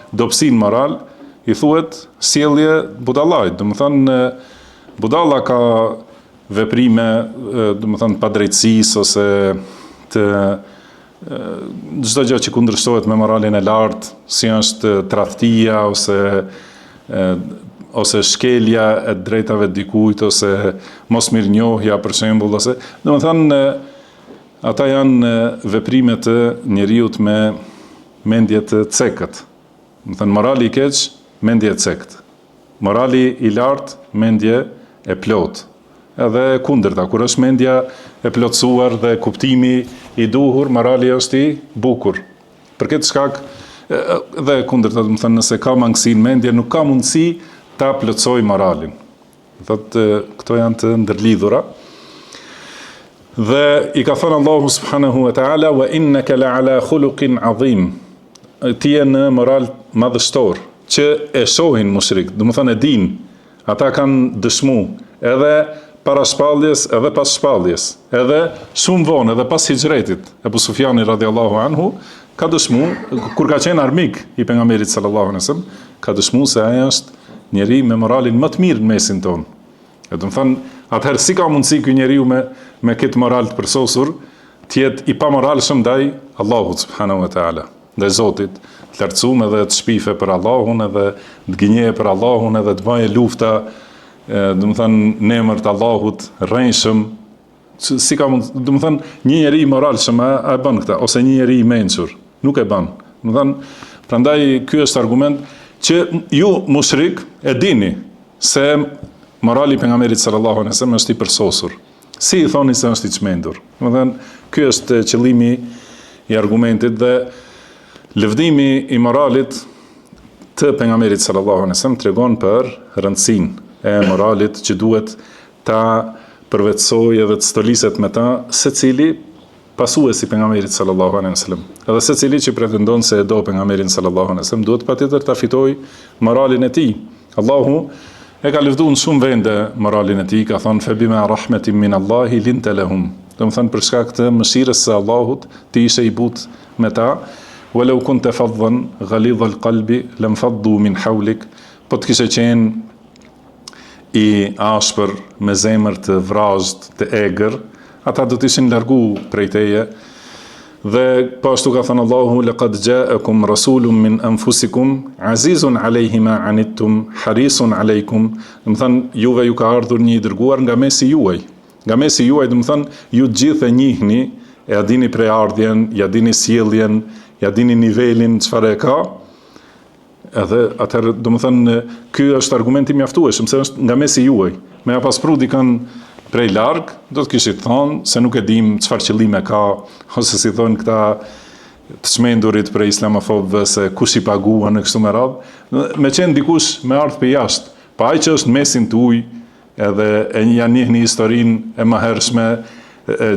dobësinë moral, i thuhet sjellje budallait, do të thonë budalla ka veprime, do të thonë padrejtësisë ose të çdo gjë që kundërshtohet me moralin e lartë, si është tradhtia ose shkelja e drejtave të dikujt ose mosmirnjohja për shembull, ose domethënë ata janë veprime të njeriut me mendje të cekët. Domethënë morali i keq, mendje e cekët. Morali i lartë, mendje e plotë. Edhe kundërta, kur është mendja e plotësuar dhe kuptimi i duhur, morali është i bukur. Për këtë shkak, dhe kundërta, do të thënë, nëse ka mangësi në mendje, nuk ka mundësi ta plotësoj moralin. Thotë, këto janë të ndërlidhura. Dhe i ka thënë Allahu subhanahu wa ta'ala, wa innaka la'ala khuluqin adhim. Ti je në moral madhështor, që e shohin mushrik, do të thënë e din, ata kanë dëshmu, edhe para shpalljes edhe pas shpalljes, edhe shumë vonë, edhe pas hijretit. Ebu Sufjani radiallahu anhu ka dëshmu, kur ka qenë armik i pejgamberit sallallahu alaihi wasallam, ka dëshmu se ai është njeri me moralin më të mirë në mesin tonë. Do të thënë, atëherë si ka mundësi ky njeriu me këtë moral të përsosur, të jetë i pamoralshëm ndaj Allahut subhanahu wa taala, ndaj Zotit, të lartësuar edhe të shpife për Allahun, edhe të gënjeje për Allahun, edhe të bëjë lufta, do të thënë në emër të Allahut, rrejshëm, si ka mund, do të thënë një njeri i moralshëm e bën këtë, ose një njeri i mençur, nuk e bën. Do të thënë, prandaj ky është argument që ju mushrik e dini se morali i pejgamberit sallallahu alaihi wasallam është i përsosur. Si i thoni se është i çmendur? Do të thënë, ky është qëllimi i argumentit dhe lëvdimi i moralit të pejgamberit sallallahu alaihi wasallam tregon për rëndësinë e moralit që duhet ta përvetsoj edhe të stoliset me ta secili pasuesi pejgamberit sallallahu alaihi wasallam. Edhe secili që pretendon se e do pejgamberin sallallahu alaihi wasallam duhet patjetër ta fitojë moralin e tij. Allahu e ka lëvduar në shumë vende moralin e tij, ka thënë fe bima rahmetin min Allahi linta lahum. Do të thënë për shkak të mëshirës së Allahut ti ishe i butë me ta. Walau kunta faddan ghalidha alqalbi lam faddu min hawlik. Po të kishe qenë i ashpër, me zemër të vrazhd, të egër, ata do të ishin largu prej teje. Dhe po ashtu ka thënë Allahu, laqad ja'akum rasulun min anfusikum azizun alayhi ma anittum harisun alaykum. Do të thënë juve ju ka ardhur një i dërguar nga mesi juaj. Nga mesi juaj, do të thënë ju të gjithë e njihni, e ja dini prej ardhjen, ja dini sjelljen, ja dini nivelin çfarë e ka. Edhe atëherë, do të thënë, ky është argumenti mjaftueshëm se është nga mesi juaj. Me ja paspru dikën prej larg, do të kishit thonë se nuk e dim çfarë qëllime ka, ose si thonë këta të çmendurit prej islamofobëve se kush i paguan në kështu me radhë. Me qenë dikush me ardhur për jashtë, pa ai që është mesin tuaj, edhe e janë njihni historinë e mëhershme,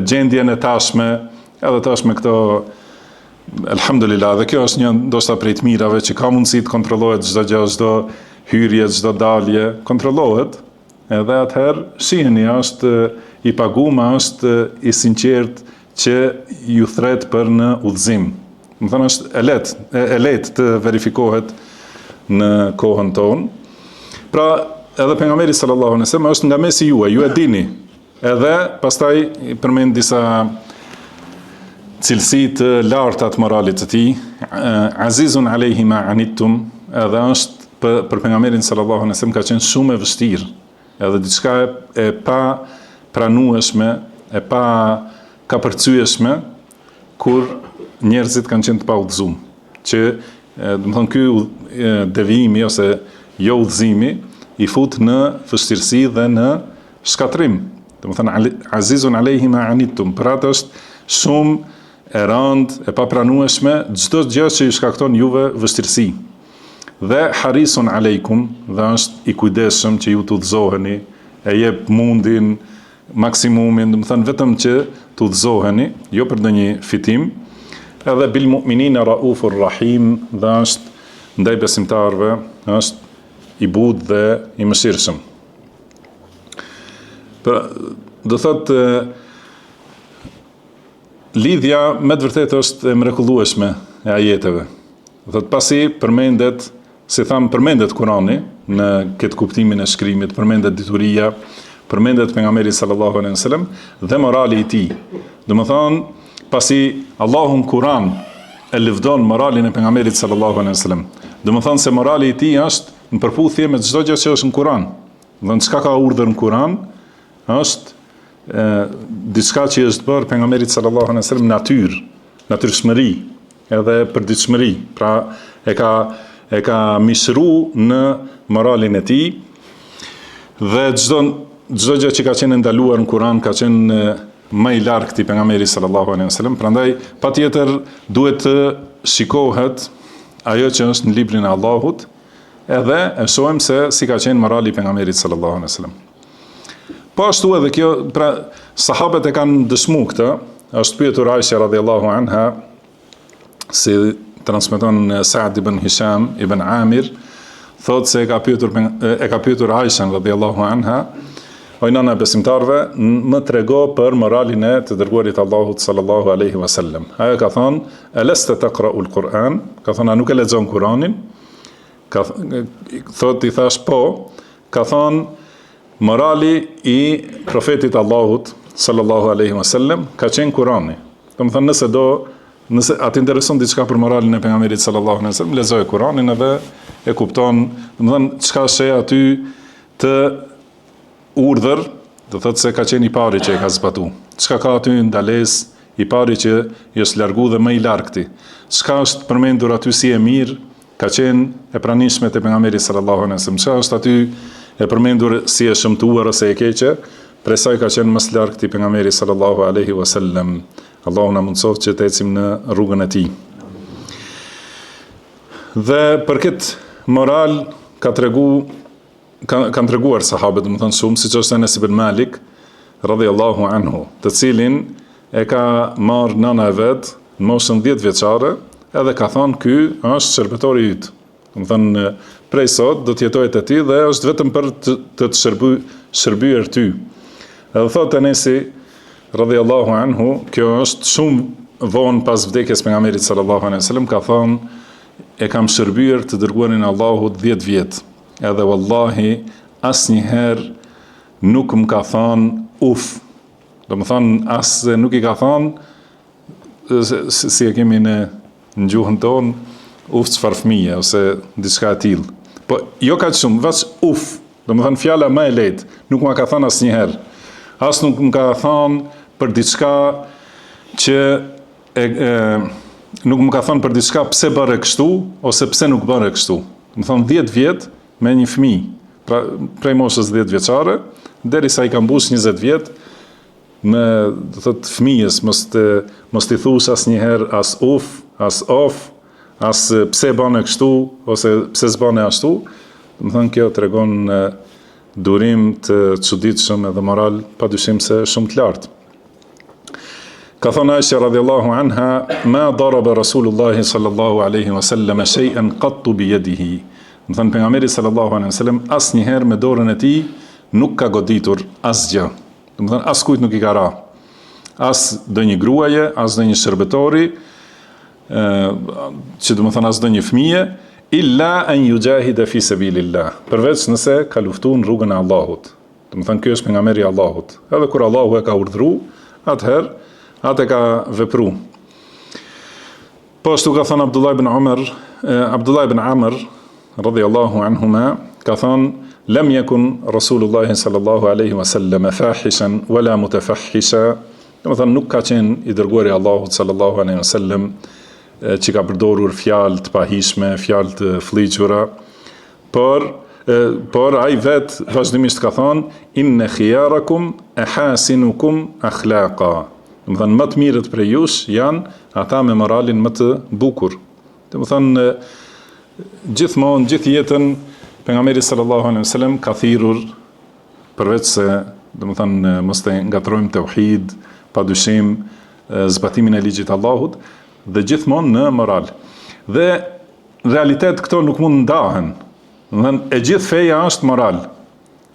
gjendjen e tashme, edhe tashme këto. Alhamdulillah, dhe kjo është një ndoshta prej të mirave që ka mundësi të kontrollohet çdo gjë, çdo hyrje, çdo dalje, kontrollohet. Edhe atëherë shiheni është i paguar, është i sinqert që ju thret për në udhëzim. Do të thënë është e lehtë të verifikohet në kohën tonë. Pra, edhe pejgamberi sallallahu alaihi wasallam është nga mesi juaj, ju e dini. Edhe pastaj përmend disa cilësi të larta të moralit të tij, azizun alayhi ma anittum, edhe është për pejgamberin sallallahu alaihi wasallam ka qenë shumë e vështirë, edhe diçka e pa pranueshme, e pa kapërcyeshme kur njerëzit kanë qenë të pa udhëzuar. Që, do të thonë, ky devijimi ose jo udhëzimi i fut në vështirësi dhe në shkatrim. Do të thonë azizun alayhi ma anittum, për atë është shumë e rëndë, e papranueshme, çdo gjë që ju shkakton juve vështirësi. Dhe harisun aleikum, dhe është i kujdesshëm që ju të udhëzoheni, e jep mundin, maksimumin, do të thënë vetëm që të udhëzoheni, jo për ndonjë fitim. Edhe bil mu'minina raufur rahim, dhe është ndaj besimtarëve, është i butë dhe i mëshirshëm. Do thotë lidhja me të vërtetë është e mrekullueshme e ajeteve. Thot pasi përmendet, si tham, përmendet Kurani në këtë kuptimin e shkrimit, përmendet dituria, përmendet pejgamberi sallallahu alaihi wasallam dhe morali i tij. Do të thonë pasi Allahu në Kur'an e lëvdon moralin e pejgamberit sallallahu alaihi wasallam. Do të thonë se morali i tij është në përputhje me çdo gjë që është në Kur'an. Do të çka ka urdhër në Kur'an është diçka që është bërë pejgamberit sallallahu alaihi wasallam natyrshmëri, edhe përditshmëri. Pra e ka mishru në moralin e tij dhe çdo gjë që ka qenë ndaluar në Kur'an ka qenë më i largët i pejgamberit sallallahu alaihi wasallam. Prandaj patjetër duhet të shikohet ajo që është në librin e Allahut, edhe e shohim se si ka qenë morali i pejgamberit sallallahu alaihi wasallam. Po ashtu edhe kjo, pra sahabët e kanë dëshmuar këtë. Është pyetur Aisha radhiyallahu anha, si transmeton Sa'd ibn Hisham ibn Amir, thotë se e ka pyetur Aisha radhiyallahu anha, o nëna besimtarve, më trego për moralin e të dërguarit Allahut sallallahu alaihi wasallam. Ajo ka thonë, "Alasta taqra'u al-Qur'an?" Ka thonë, "A nuk e lexon Kur'anin?" Thotë, i thash po. Ka thonë, morali i profetit Allahut sallallahu alaihi wasallam ka qenë Kur'ani. Do të thonë, nëse atë intereson diçka për moralin e pejgamberit sallallahu alaihi wasallam, lexoj Kur'anin edhe e kupton, do të thonë çka sheh aty të urdhër, do thotë se ka qenë i pari që e ka zbatu. Çka ka aty ndalesë, i pari që i është largu dhe më i largëti. Çka është përmendur aty si e mirë, ka qenë e pranishme te pejgamberi sallallahu alaihi wasallam. Çka është aty e përmendur si e shëmtuar ose e keqe, prej saj ka qenë më së largëti pejgamberi sallallahu alaihi wasallam. Allahu na mundësoft që të ecim në rrugën e tij. Dhe për këtë moral kanë treguar sahabët, do të thonë shumë, siç është Anas ibn Malik radhiyallahu anhu, të cilin e ka marrë nëna e vet në moshën 10 vjeçare, edhe ka thonë ky është shërbetori yt. Do të thonë prej sot do të jetojë te ti dhe është vetëm për të shërbyer ty. Edhe thotë Anasi radhiyallahu anhu, kjo është shumë vonë pas vdekjes pejgamberit sallallahu alaihi wasallam, ka thonë e kam shërbyer të dërguarin e Allahut 10 vjet. Edhe wallahi asnjëherë nuk më ka thonë uf. Do të thonë as nuk i ka thonë si e kemi në gjuhën tonë, uf çfarë fëmije ose diçka e tillë. Po jo kaq shumë, veç uf. Do të thonë fjala më e lehtë, nuk më ka thonë asnjëherë. As nuk më ka thonë për diçka që nuk më ka thonë për diçka pse bëre kështu ose pse nuk bëre kështu. Do të thonë 10 vjet me një fëmijë, pra prej moshës 10 vjeçare derisa i ka mbush 20 vjet, me do thotë fëmijës mos i thush asnjëherë as uf, as of, as pse bane kështu ose pse s'bane ashtu. Do të thonë kjo tregon durim të çuditshëm edhe moral padyshim se shumë të lartë. Ka thonë Aisha radhiyallahu anha, ma daraba Rasulullah sallallahu alaihi wasallam shay'an qattu bi yadihi. Do thënë pejgamberi sallallahu alaihi wasallam asnjëherë me dorën e tij nuk ka goditur asgjë. Do thënë askujt nuk i ka ra. As do një gruaje, as do një shërbetori, që do të thonë as do një fëmijë, illa an yujahida fi sabilillah. Përveç nëse ka luftuar në rrugën e Allahut. Do të thonë ky është pejgamberi i Allahut. Edhe kur Allahu e ka urdhëruar, atëherë atë ka vepruar. Po ashtu ka thënë Abdullah ibn Amr radhiyallahu anhuma, ka thonë lam yakun Rasulullah sallallahu alaihi wasallam fahishan wala mutafahisha. Do të thonë nuk ka qenë i dërguari i Allahut sallallahu alaihi wasallam që ka përdorur fjalë të pahishme, fjalë të fllihura, por ai vet vazhdimisht ka thonë inna khiyarakum ahasinukum akhlaqa. Do të thonë më të mirët prej jush janë ata me moralin më të bukur. Do të thonë gjithmonë, gjithë jetën, pejgamberi sallallahu alaihi wasallam ka thirrur, përveç se, do të thonë, mos të ngatrojmë tauhid, padyshim, zbatimin e ligjit të Allahut, dhe gjithmonë në moral. Dhe realitet këto nuk mund ndahen. Do të thonë, e gjithë feja është moral,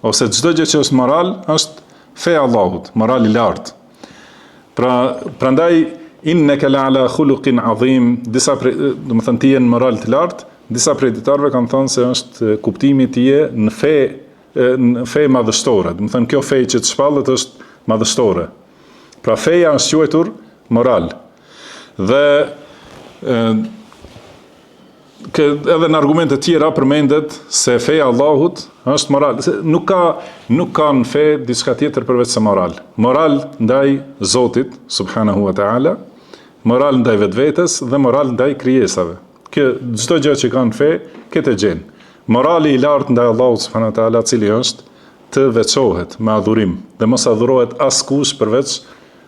ose çdo gjë që është moral është feja e Allahut, moral i lartë. Prandaj innaka la'ala khuluqin azim, do të thonë ti je në moral të lartë. Disa prej dietarëve kanë thënë se është kuptimi i tij në fe madhështore. Do të thënë kjo fe që të shpallet është madhështore. Pra feja është quajtur moral. Dhe edhe në argumente tjera përmendet se feja Allahut është moral. Nuk ka në fe diçka tjetër përveç se moral. Moral ndaj Zotit subhanahu wa taala, moral ndaj vetvetes dhe moral ndaj krijesave. Çdo gjë që ka në fe, këtë e gjen. Morali i lartë ndaj Allahut subhanahu wa taala, cili është të veçohet me adhurim dhe mos adhurohet askush përveç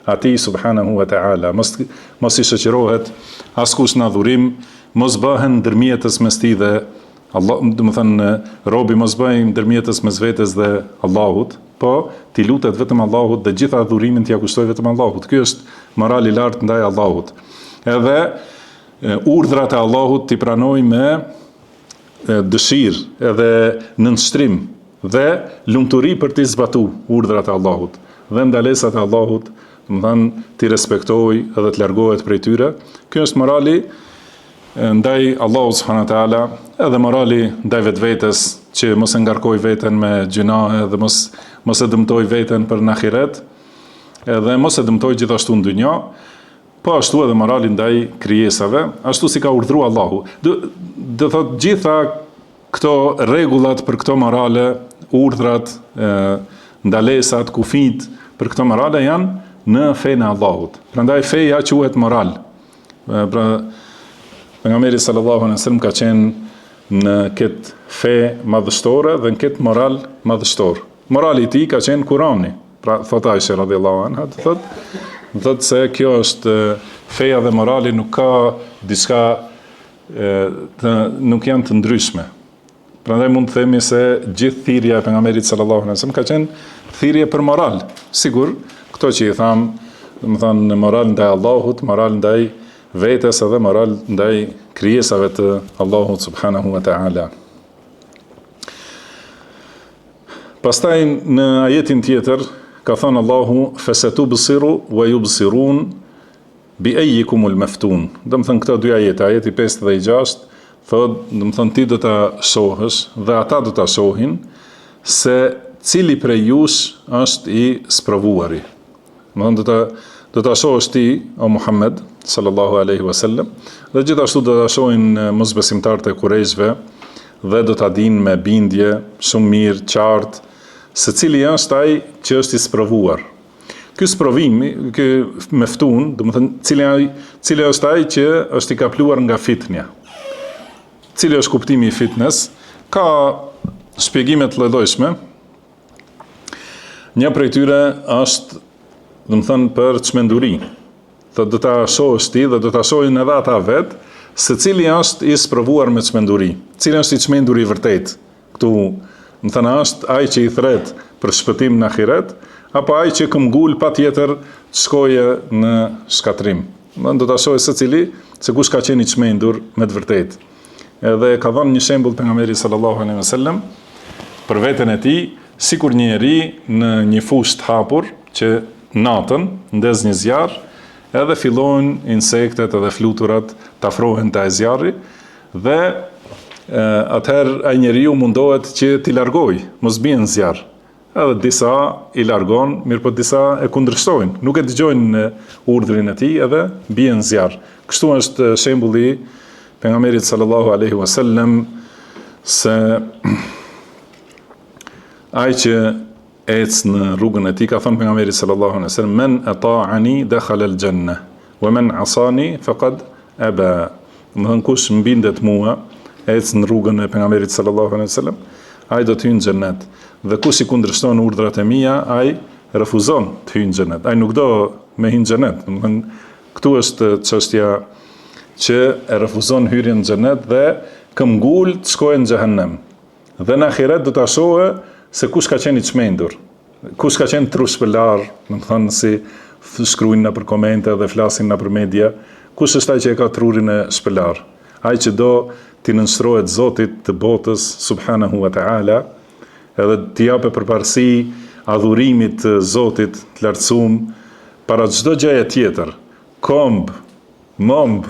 atij subhanahu wa taala. Mos i shoqërohet askush në adhurim, mos bëhen ndërmjetës mes tij dhe Allah, do të thënë robi mos bëjë ndërmjetës mes vetes dhe Allahut, po ti lutet vetëm Allahut dhe gjithë adhurimin t'ia kushtoj vetëm Allahut. Ky është morali i lartë ndaj Allahut. Edhe urdhrat e Allahut ti pranoj me dëshirë edhe nënshtrim dhe lumturi për t'i zbatu urdhrat e Allahut dhe ndalesat e Allahut, do të thënë ti respektoj edhe të largohet prej tyre. Ky është morali ndaj Allahut subhanahu wa taala, edhe morali ndaj vetvetes, që mos e ngarkoj veten me gjunahe dhe mos e dëmtoj veten për në ahiret, edhe mos e dëmtoj gjithashtu në dynja, po ashtu edhe morali ndaj krijesave, ashtu si ka urdhëruar Allahu. Do thot gjitha këto rregullat për këto morale, urdhrat, ndalesat, kufit për këto morale janë në fenë e Allahut. Prandaj feja quhet moral. Pra pejgamberi sallallahu alaihi wasallam ka qenë në këtë fe madhështore dhe në këtë moral madhështor. Morali i tij ka qenë Kurani. Pra thot Aisha radhiyallahu anha, thot se kjo është feja dhe morali, nuk ka diçka, nuk janë të ndryshme. Prandaj mund të themi se gjithë thirrja e pejgamberit sallallahu alaihi wasallam ka qenë thirrje për moral. Sigur, këto që i tham, do të thonë moral ndaj Allahut, moral ndaj vetes edhe moral ndaj krijesave të Allahut subhanahu wa taala. Pastaj në ajetin tjetër ka thënë Allahu fasatubsiru wa yubsirun bi ayyikumul maftun. Do të thënë këto dy ajete, ajeti 5 dhe i 6, thotë, do të thënë ti do ta shohësh dhe ata do ta shohin se cili prej jush është i sprovuari. Do të thënë do ta shohësh ti, o Muhammed sallallahu alaihi wasallam, dhe gjithashtu do ta shohin mosbesimtarët e Kurejshve dhe do ta dinë me bindje shumë mirë, qartë, se cili është ai që është i sprovuar. Ky sprovimi, ky meftun, do të thënë cili është ai që është i kapluar nga fitnia. Cili është kuptimi i fitnes? Ka shpjegime të llojshme. Një prej tyre është, do të thënë, për çmenduri. Do ta shohësh ti dhe do ta shohin edhe ata vet se cili është i sprovuar me çmenduri. Cili është i çmendur i vërtet. Ktu, do të thënë, është ai që i thret për shpëtim në ahiret, apo ai që këmbgul patjetër të shkojë në shkatrim. Do ta shohë se kush ka qenë i çmendur me të vërtetë. Edhe ka dhënë një shembull pejgamberi sallallahu alaihi wasallam për veten e tij, sikur një njeri në një fushë të hapur që natën ndez një zjarr, edhe fillojnë insektet edhe fluturat të afrohen te ai zjarri dhe atëherë ai njeriu mundohet që t'i largojë, mos bien në zjarr. Edhe disa i largon, mirë po disa e kundërshtojnë, nuk e dëgjojnë urdhrin e tij edhe bien në zjarr. Kështu është shembulli pejgamberit sallallahu alaihi wasallam se ai që ec në rrugën e tij, ka thënë pejgamberi sallallahu alaihi wasallam, men ata'ani dakhala al-janna wa man 'asani faqad aba. Domthon kush mbindet mua, ec në rrugën e pejgamberit sallallahu alaihi wasallam, ai do të hyjë në xhennet. Dhe kush i kundërshton urdhrat e mia, ai refuzon të hyjë në xhennet. Ai nuk do me hyjë në xhennet. Domthon këtu është çështja që e refuzon hyrjen në xhennet dhe këmbgul të shkojë në xhehenem. Dhe në ahiret do ta shohë se kush ka qenë i çmendur, kush ka qenë trushpëlar, do të thonë si shkruajnë nëpër komente dhe flasin nëpër media, kush është ai që e ka trurin e shpëlar, ai që do t'i nënshtrohet Zotit të botës subhanahu wa taala, edhe t'i japë përparësi adhurimit të Zotit të lartësuar para çdo gjëje tjetër. Momb,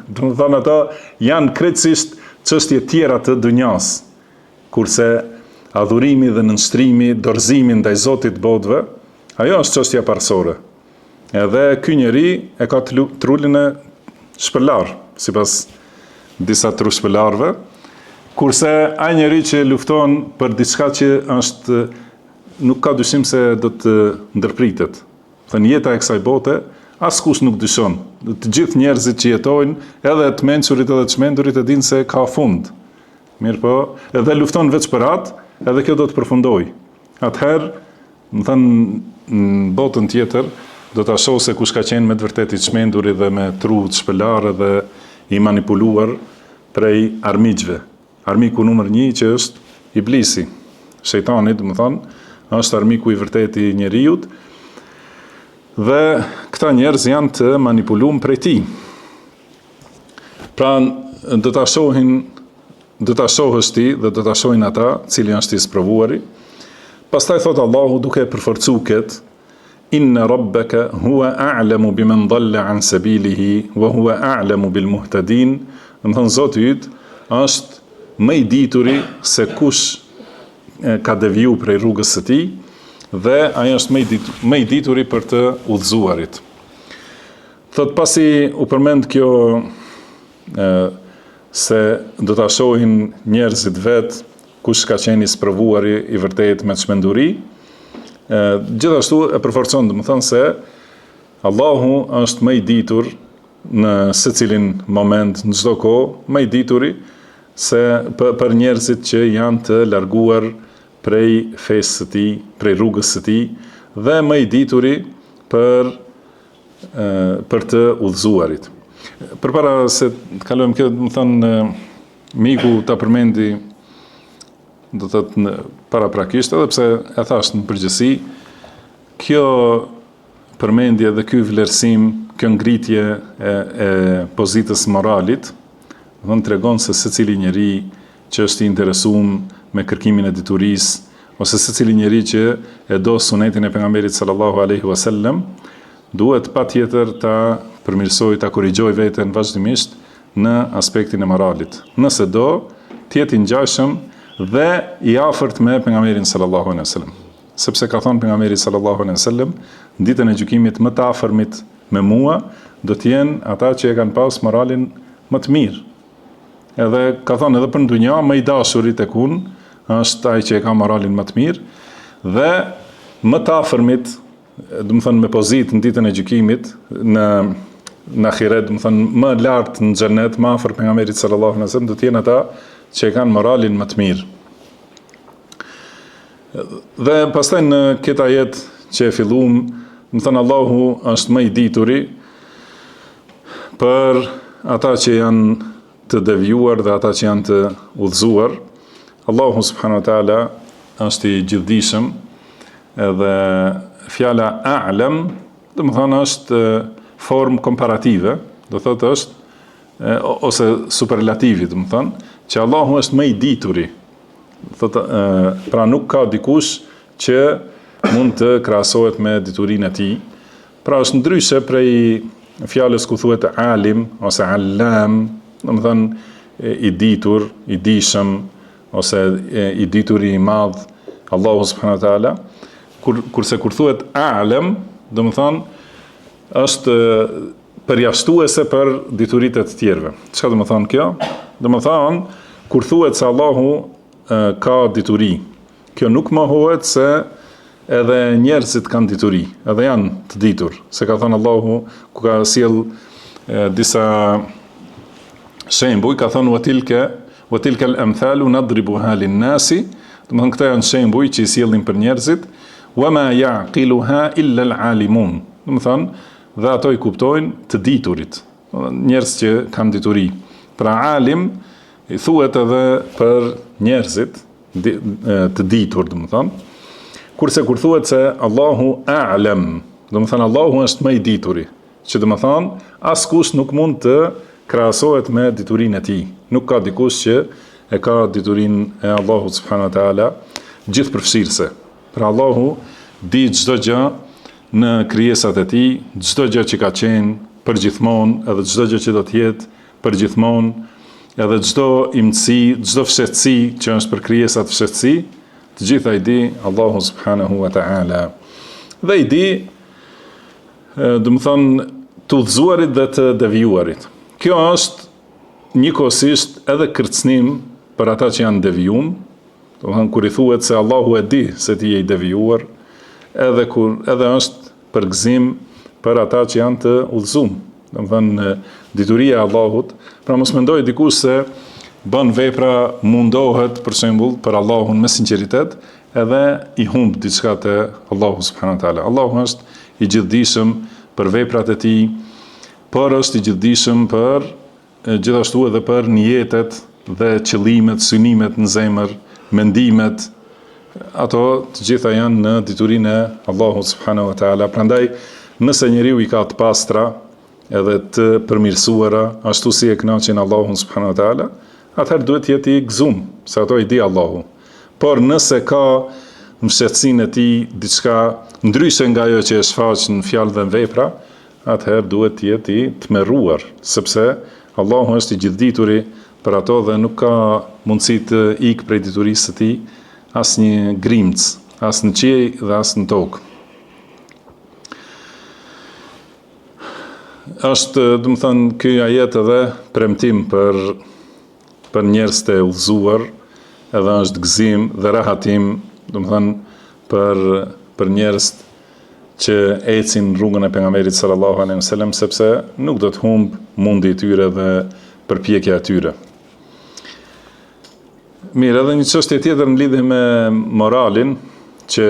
do të thonë ata janë krejtësisht çështje tjera të dunjas, kurse adhurimi dhe nënshtrimi, dorëzimi ndaj Zotit të botëve, ajo është çështja parsorë. Edhe ky njeri e ka trulin e shpërlar, sipas disa tru shpërlarëve, kurse ai njeri që lufton për diçka që është nuk ka dyshim se do të ndërpritet. Thënë jeta e kësaj bote, askush nuk dyshon. Të gjithë njerëzit që jetojnë, edhe të mençurit edhe të çmendurit e dinë se ka fund. Mirë po, edhe lufton veç për atë, edhe kjo do të përfundoj. Atëherë, më thënë, në botën tjetër, do të shoh se kush ka qenë me të vërtet i çmendurit dhe me tru të shpëlarë dhe i manipuluar prej armiqve. Armiku numër 1 që është Iblisi. Shejtani, do të thonë, është armiku i vërtet i njeriut, dhe këta njerëz janë të manipuluar prej tij. Pra do ta shohësh ti dhe do ta shohin ata, cili është i sprovuari. Pastaj thot Allahu duke e përforcuar këtë, inna rabbaka huwa a'lamu biman dalla an sabilihi wa huwa a'lamu bil muhtadin. Do të thonë Zoti yt është më i dituri se kush ka deviju prej rrugës së tij, dhe ai është më i dituri për të udhëzuarit. Thot pasi u përmend kjo se do ta shohin njerëzit vet kush ka qenë i sprovuari i vërtet me çmenduri, gjithashtu e përforcon, do të thonë se Allahu është më i ditur në secilin moment, në çdo kohë, më i dituri se për njerëzit që janë të larguar prej fesë së tij, prej rrugës së tij, dhe më i dituri për të udhëzuarit. Përpara se të kalojmë kjo, do të thonë miku ta përmendi, do të thotë paraprakisht, edhe pse e thash në përgjithësi, kjo përmendje dhe ky vlerësim, kjo ngritje e pozitës moralit, do të tregon se secili njeri që është i interesuar me kërkimin e diturisë, ose secili njeri që e do sunetin e pejgamberit sallallahu alaihi wasallam, duhet patjetër ta përmirësoj, ta korrigjoj veten vazhdimisht në aspektin e moralit. Nëse do të jetë i ngjashëm dhe i afërt me pejgamberin sallallahu alaihi wasallam. Sepse ka thënë pejgamberi sallallahu alaihi wasallam, ditën e gjykimit më të afërmit me mua do të jenë ata që e kanë pas moralin më të mirë. Edhe ka thënë edhe për në dunja, më i dashuri tek unë është ai që e ka moralin më të mirë, dhe më të afërmit, do të thënë me pozitë në ditën e gjykimit, në ahiret, do të thënë më lart në xhenet, më afër pejgamberit sallallahu alaihi wasallam, do të jenë ata që e kanë moralin më të mirë. Dhe pastaj në këtë ajet që e filluam, do të thënë Allahu është më i dituri për ata që janë të devijuar dhe ata që janë të udhëzuar. Allahu subhanahu wa taala është i gjithdijshëm, edhe fjala a'lam, do të thonë është formë komparative, do thotë është ose superlativi, do të thonë që Allahu është më i dituri. Thotë pra nuk ka dikush që mund të krahasohet me diturinë e tij. Pra është ndryshe prej fjalës ku thuhet alim ose allam, do të thonë i ditur, i dijshëm, ose i dituri i madh, Allahu subhanahu wa taala, kurse kur thuhet a'lam, do të thonë është përjashtuese për dituritë të tjerëve. Çka do të thonë kjo? Do të thonë kur thuhet se Allahu ka dituri, kjo nuk mohohet se edhe njerëzit kanë dituri, edhe janë të ditur, se ka thënë Allahu ku ka sjell disa shembuj, ka thënë wa tilka al-amthalu nadribuha lin-nasi, do të thonë këta janë shembuj që i sjellin për njerëzit, wa ma ya'qiluha illa al-alimun, do të thonë dhe ato i kuptojnë të diturit, njerëz që kanë dituri. Pra alim i thuhet edhe për njerëzit të ditur, do të thonë. Kurse kur thuhet se Allahu a'lam, do të thonë Allahu është më i dituri, që do të thonë askush nuk mund të krahasohet me diturinë e tij. Nuk ka dikush që e ka diturinë e Allahut subhanahu wa taala gjithëpërfshirëse. Pra Allahu di çdo gjë në krijesat e tij, çdo gjë që ka qenë përgjithmonë, edhe çdo gjë që do të jetë përgjithmonë, edhe çdo imtësi, çdo fshehtësi që është për krijesat fshehtësi, të gjitha i di Allahu subhanahu wa taala. Dhe i di, do të thonë, të udhëzuarit dhe të devijuarit. kjo është njëkohësisht edhe kërcënim për ata që janë devijuar, domethënë kur i thuhet se Allahu e di se ti je i devijuar, edhe është përgëzim për ata që janë të udhëzuar. Domethënë dituria e Allahut, pra mos mendoj dikush se bën vepra, mundohet për shembull për Allahun me sinqeritet, edhe i humb diçka te Allahu subhanahu wa taala. Allahu është i gjithdijshëm për veprat e tij, por është i gjithdijshëm për gjithashtu edhe për niyetet dhe qëllimet, synimet në zemër, mendimet, ato të gjitha janë në diturinë e Allahut subhanahu wa taala. Prandaj, nëse njeriu i ka të pastra edhe të përmirësuara, ashtu si e kënaqin Allahun subhanahu wa taala, atëherë duhet jetë i gëzuar, se ato i di Allahu. Por nëse ka mëshirësinë e tij diçka ndryshe nga ajo që e shfaq në fjalë dhe në vepra, atëherë duhet të jetë i tmerruar, sepse Allahu është i gjithdituri për ato dhe nuk ka mundësi të ikë prej diturisë së tij asnjë grimc, as në qiell dhe as në tokë. Është, domethënë, ky ajet edhe premtim për njerëz të udhëzuar, edhe është gëzim dhe rahatim, domethënë për njerëz që ecin rrugën e pejgamberit sallallahu alaihi wasallam, sepse nuk do të humb mundi i tyre dhe përpjekja e tyre. Mirë, edhe një çështje tjetër në lidhje me moralin, që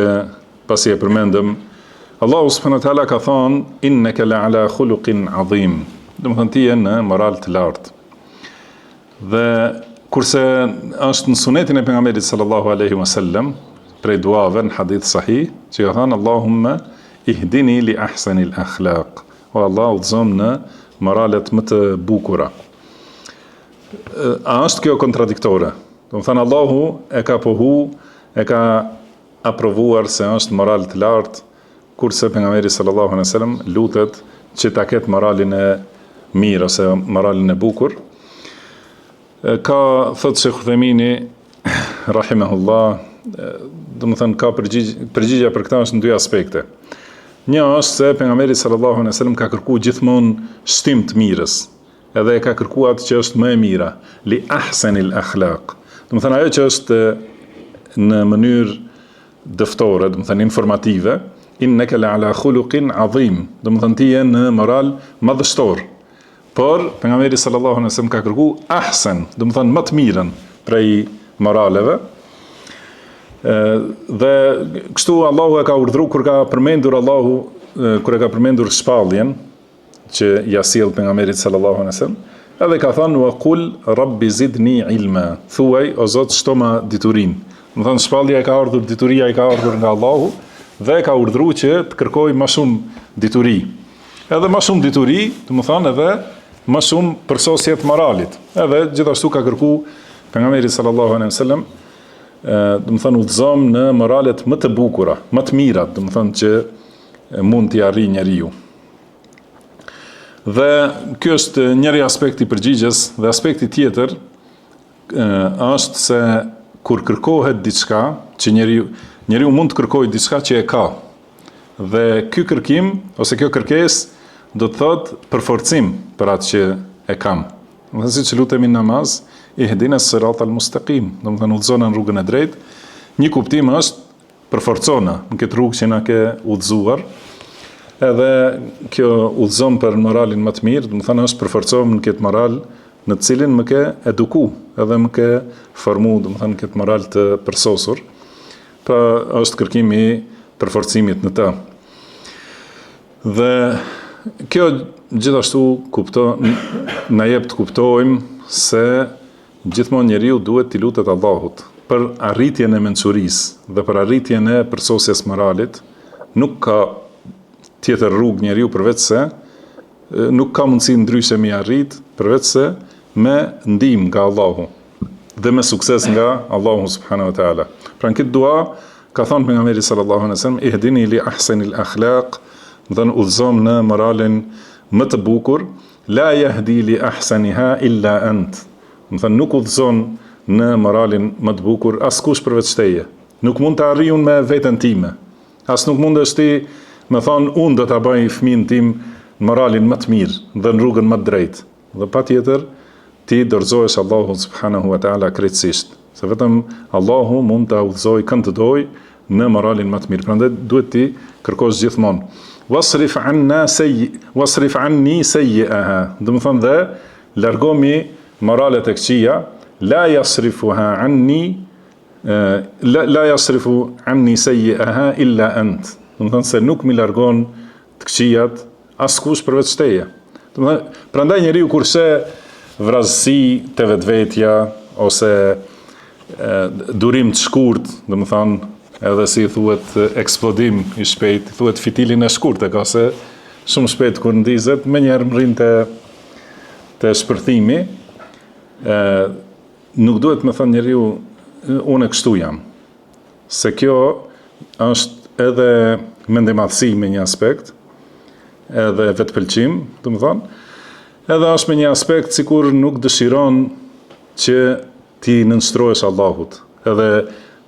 pasi e përmendëm, Allahu subhanahu wa taala ka thonë innaka la'ala khuluqin azim. Domethënë ti je në moral të lartë. Dhe kurse është në sunetin e pejgamberit sallallahu alaihi wasallam, prej duave në hadith sahih, që ka thënë Allahumma ihdini li ahsanil akhlaq. O Allah, udhëzom në moralet më të bukura. A është kjo kontradiktore? Domethënë Allahu e ka pohu, e ka aprovuar se është moral të lartë, kurse pejgamberi sallallahu alaihi wasallam lutet që ta ketë moralin e mirë ose moralin e bukur. Ka, thot Sheikh Uthemini, rahimahullah, domethënë ka përgjigja për këtë është në dy aspekte. Një është se pejgamberi sallallahu alaihi wasallam ka kërkuar gjithmonë shtim të mirës, edhe e ka kërkuar atë që është më e mira, li ahsanil akhlaq. Domethënë ajo që është në mënyrë dëftore, domethënë informative, innaka la'ala khuluqin azim, domethënë ti je në moral madhështor. Por pejgamberi sallallahu alaihi wasallam ka kërkuar ahsan, domethënë më të mirën prej moraleve. Dhe kështu Allahu e ka urdhëruar kur ka përmendur shpalljen që ja sjell pejgamberit sallallahu alaihi wasallam, edhe ka thënë wa qul rabbi zidni ilma, thuaj o Zot shto ma diturinë. Domethënë shpallja e ka ardhur, dituria e ka ardhur nga Allahu dhe ka urdhëruar që të kërkoj më shumë dituri. Edhe më shumë dituri, domethënë edhe më shumë përsosje të moralit. Edhe gjithashtu ka kërkuar pejgamberi sallallahu alaihi wasallam, domethënë udhëzom në moralet më të bukura, më të mira, domethënë që mund t'i arrijë njeriu. Dhe ky është njëri aspekt i përgjigjes, dhe aspekti tjetër është se kur kërkohet diçka që njeriu mund të kërkojë diçka që e ka. Dhe ky kërkim ose kjo kërkesë do të thotë përforcim për atë që e kam. Domethënë siç lutemi në namaz, ihdinas siratal mustaqim, domethënë udhëzona në rrugën e drejtë. Një kuptim është përforcona në këtë rrugë që na ke udhëzuar. Edhe kjo udhëzon për moralin më të mirë, domethënë është përforcom në këtë moral në të cilin më ke eduku, edhe më ke formu, domethënë këtë moral të përsosur. Pra është kërkimi i përforcimit në të. Dhe kjo gjithashtu na jep të kuptojmë se gjithmonë njeriu duhet t'i lutet Allahut për arritjen e mençurisë dhe për arritjen e përsosjes moralit. Nuk ka tjetër rrugë njeriu përveç se nuk ka mundësi ndryshe mi arrit përveç se me ndihmë nga Allahu dhe me sukses nga Allahu subhanahu wa taala. Pra në këtë dua ka thënë pejgamberi sallallahu alaihi wasallam ihdini li ahsanil akhlaq, do të udhëzom në moralin më të bukur, la yahdi li ahsaniha illa ant. Do të nuk udhëzon në moralin më të bukur askush përveç teje. Nuk mund të arrijë me veten time. As nuk mundesh ti me thonë unë do ta bëj fëmin tim në moralin më të mirë dhe në rrugën më të drejtë. dhe patjetër ti dorëzohesh Allahut subhanahu wa taala krejtësisht, se vetëm Allahu mund ta udhëzojë kënd të doj në moralin më të mirë. Prandaj duhet ti kërkosh gjithmonë wasrif anni sayyi'aha, do të thonë dhe largomi moralet e këqija, la yasrifu anni sayyi'aha illa ant. Do të thonë se nuk mi largon të këqijat askush përveç teje. Do të thonë, prandaj njeriu kurse vrasësi te vetvetja ose durim të shkurt, do të thonë, edhe si thuhet eksplodim i shpejt, thuhet fitilin e shkurt, ka se shumë shpejt kur ndizet, me njerë më rrinë të shpërthimi, nuk duhet me thënë njeriu, unë e kështu jam, se kjo është edhe mendimadhësi me një aspekt, edhe vetëpëlqim, do të thonë, edhe është me një aspekt sikur nuk dëshiron që ti nënshtrohesh Allahut, edhe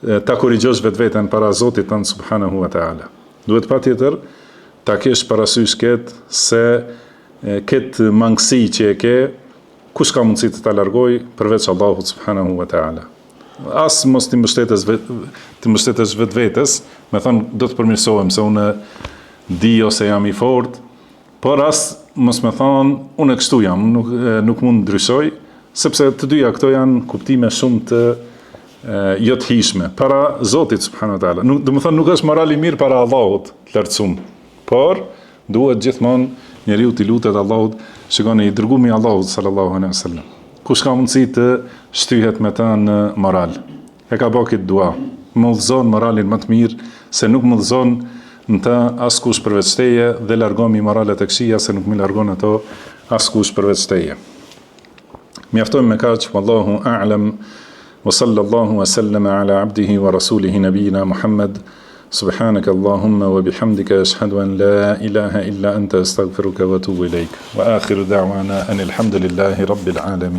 ta korrigjosh vetveten para Zotit tënd subhanahu wa taala. Duhet patjetër ta kesh parasysh se këtë mangësi që e ke, kush ka mundësi të ta largoj përveç Allahut subhanahu wa taala. As mos ti mbështetesh vetvetes, me thënë do të përmirësohem se unë di ose jam i fortë, por as mos me thonë unë kështu jam, nuk mund ndryshoj, sepse të dyja këto janë kuptime shumë të jo të hishme para Zotit subhanahu wa taala. Do të thonë nuk është moral i mirë para Allahut të lartësuar, por duhet gjithmonë njeriu të lutet Allahut, shikoni i dërguari i Allahut sallallahu alaihi wasallam. Kush ka mundësi të shtyhet me ta në moral? E ka bërë këtë dua. Më udhëzon moralin më të mirë, se nuk më udhëzon në ta askush përveç teje, dhe largomi moralet e këqija, se nuk më largon ato askush përveç teje. Mjaftojmë me kaq, wallahu a'lam. وصلى الله وسلم على عبده ورسوله نبينا محمد سبحانك اللهم وبحمدك أشهد أن لا إله إلا أنت أستغفرك وأتوب إليك وآخر دعوانا أن الحمد لله رب العالمين.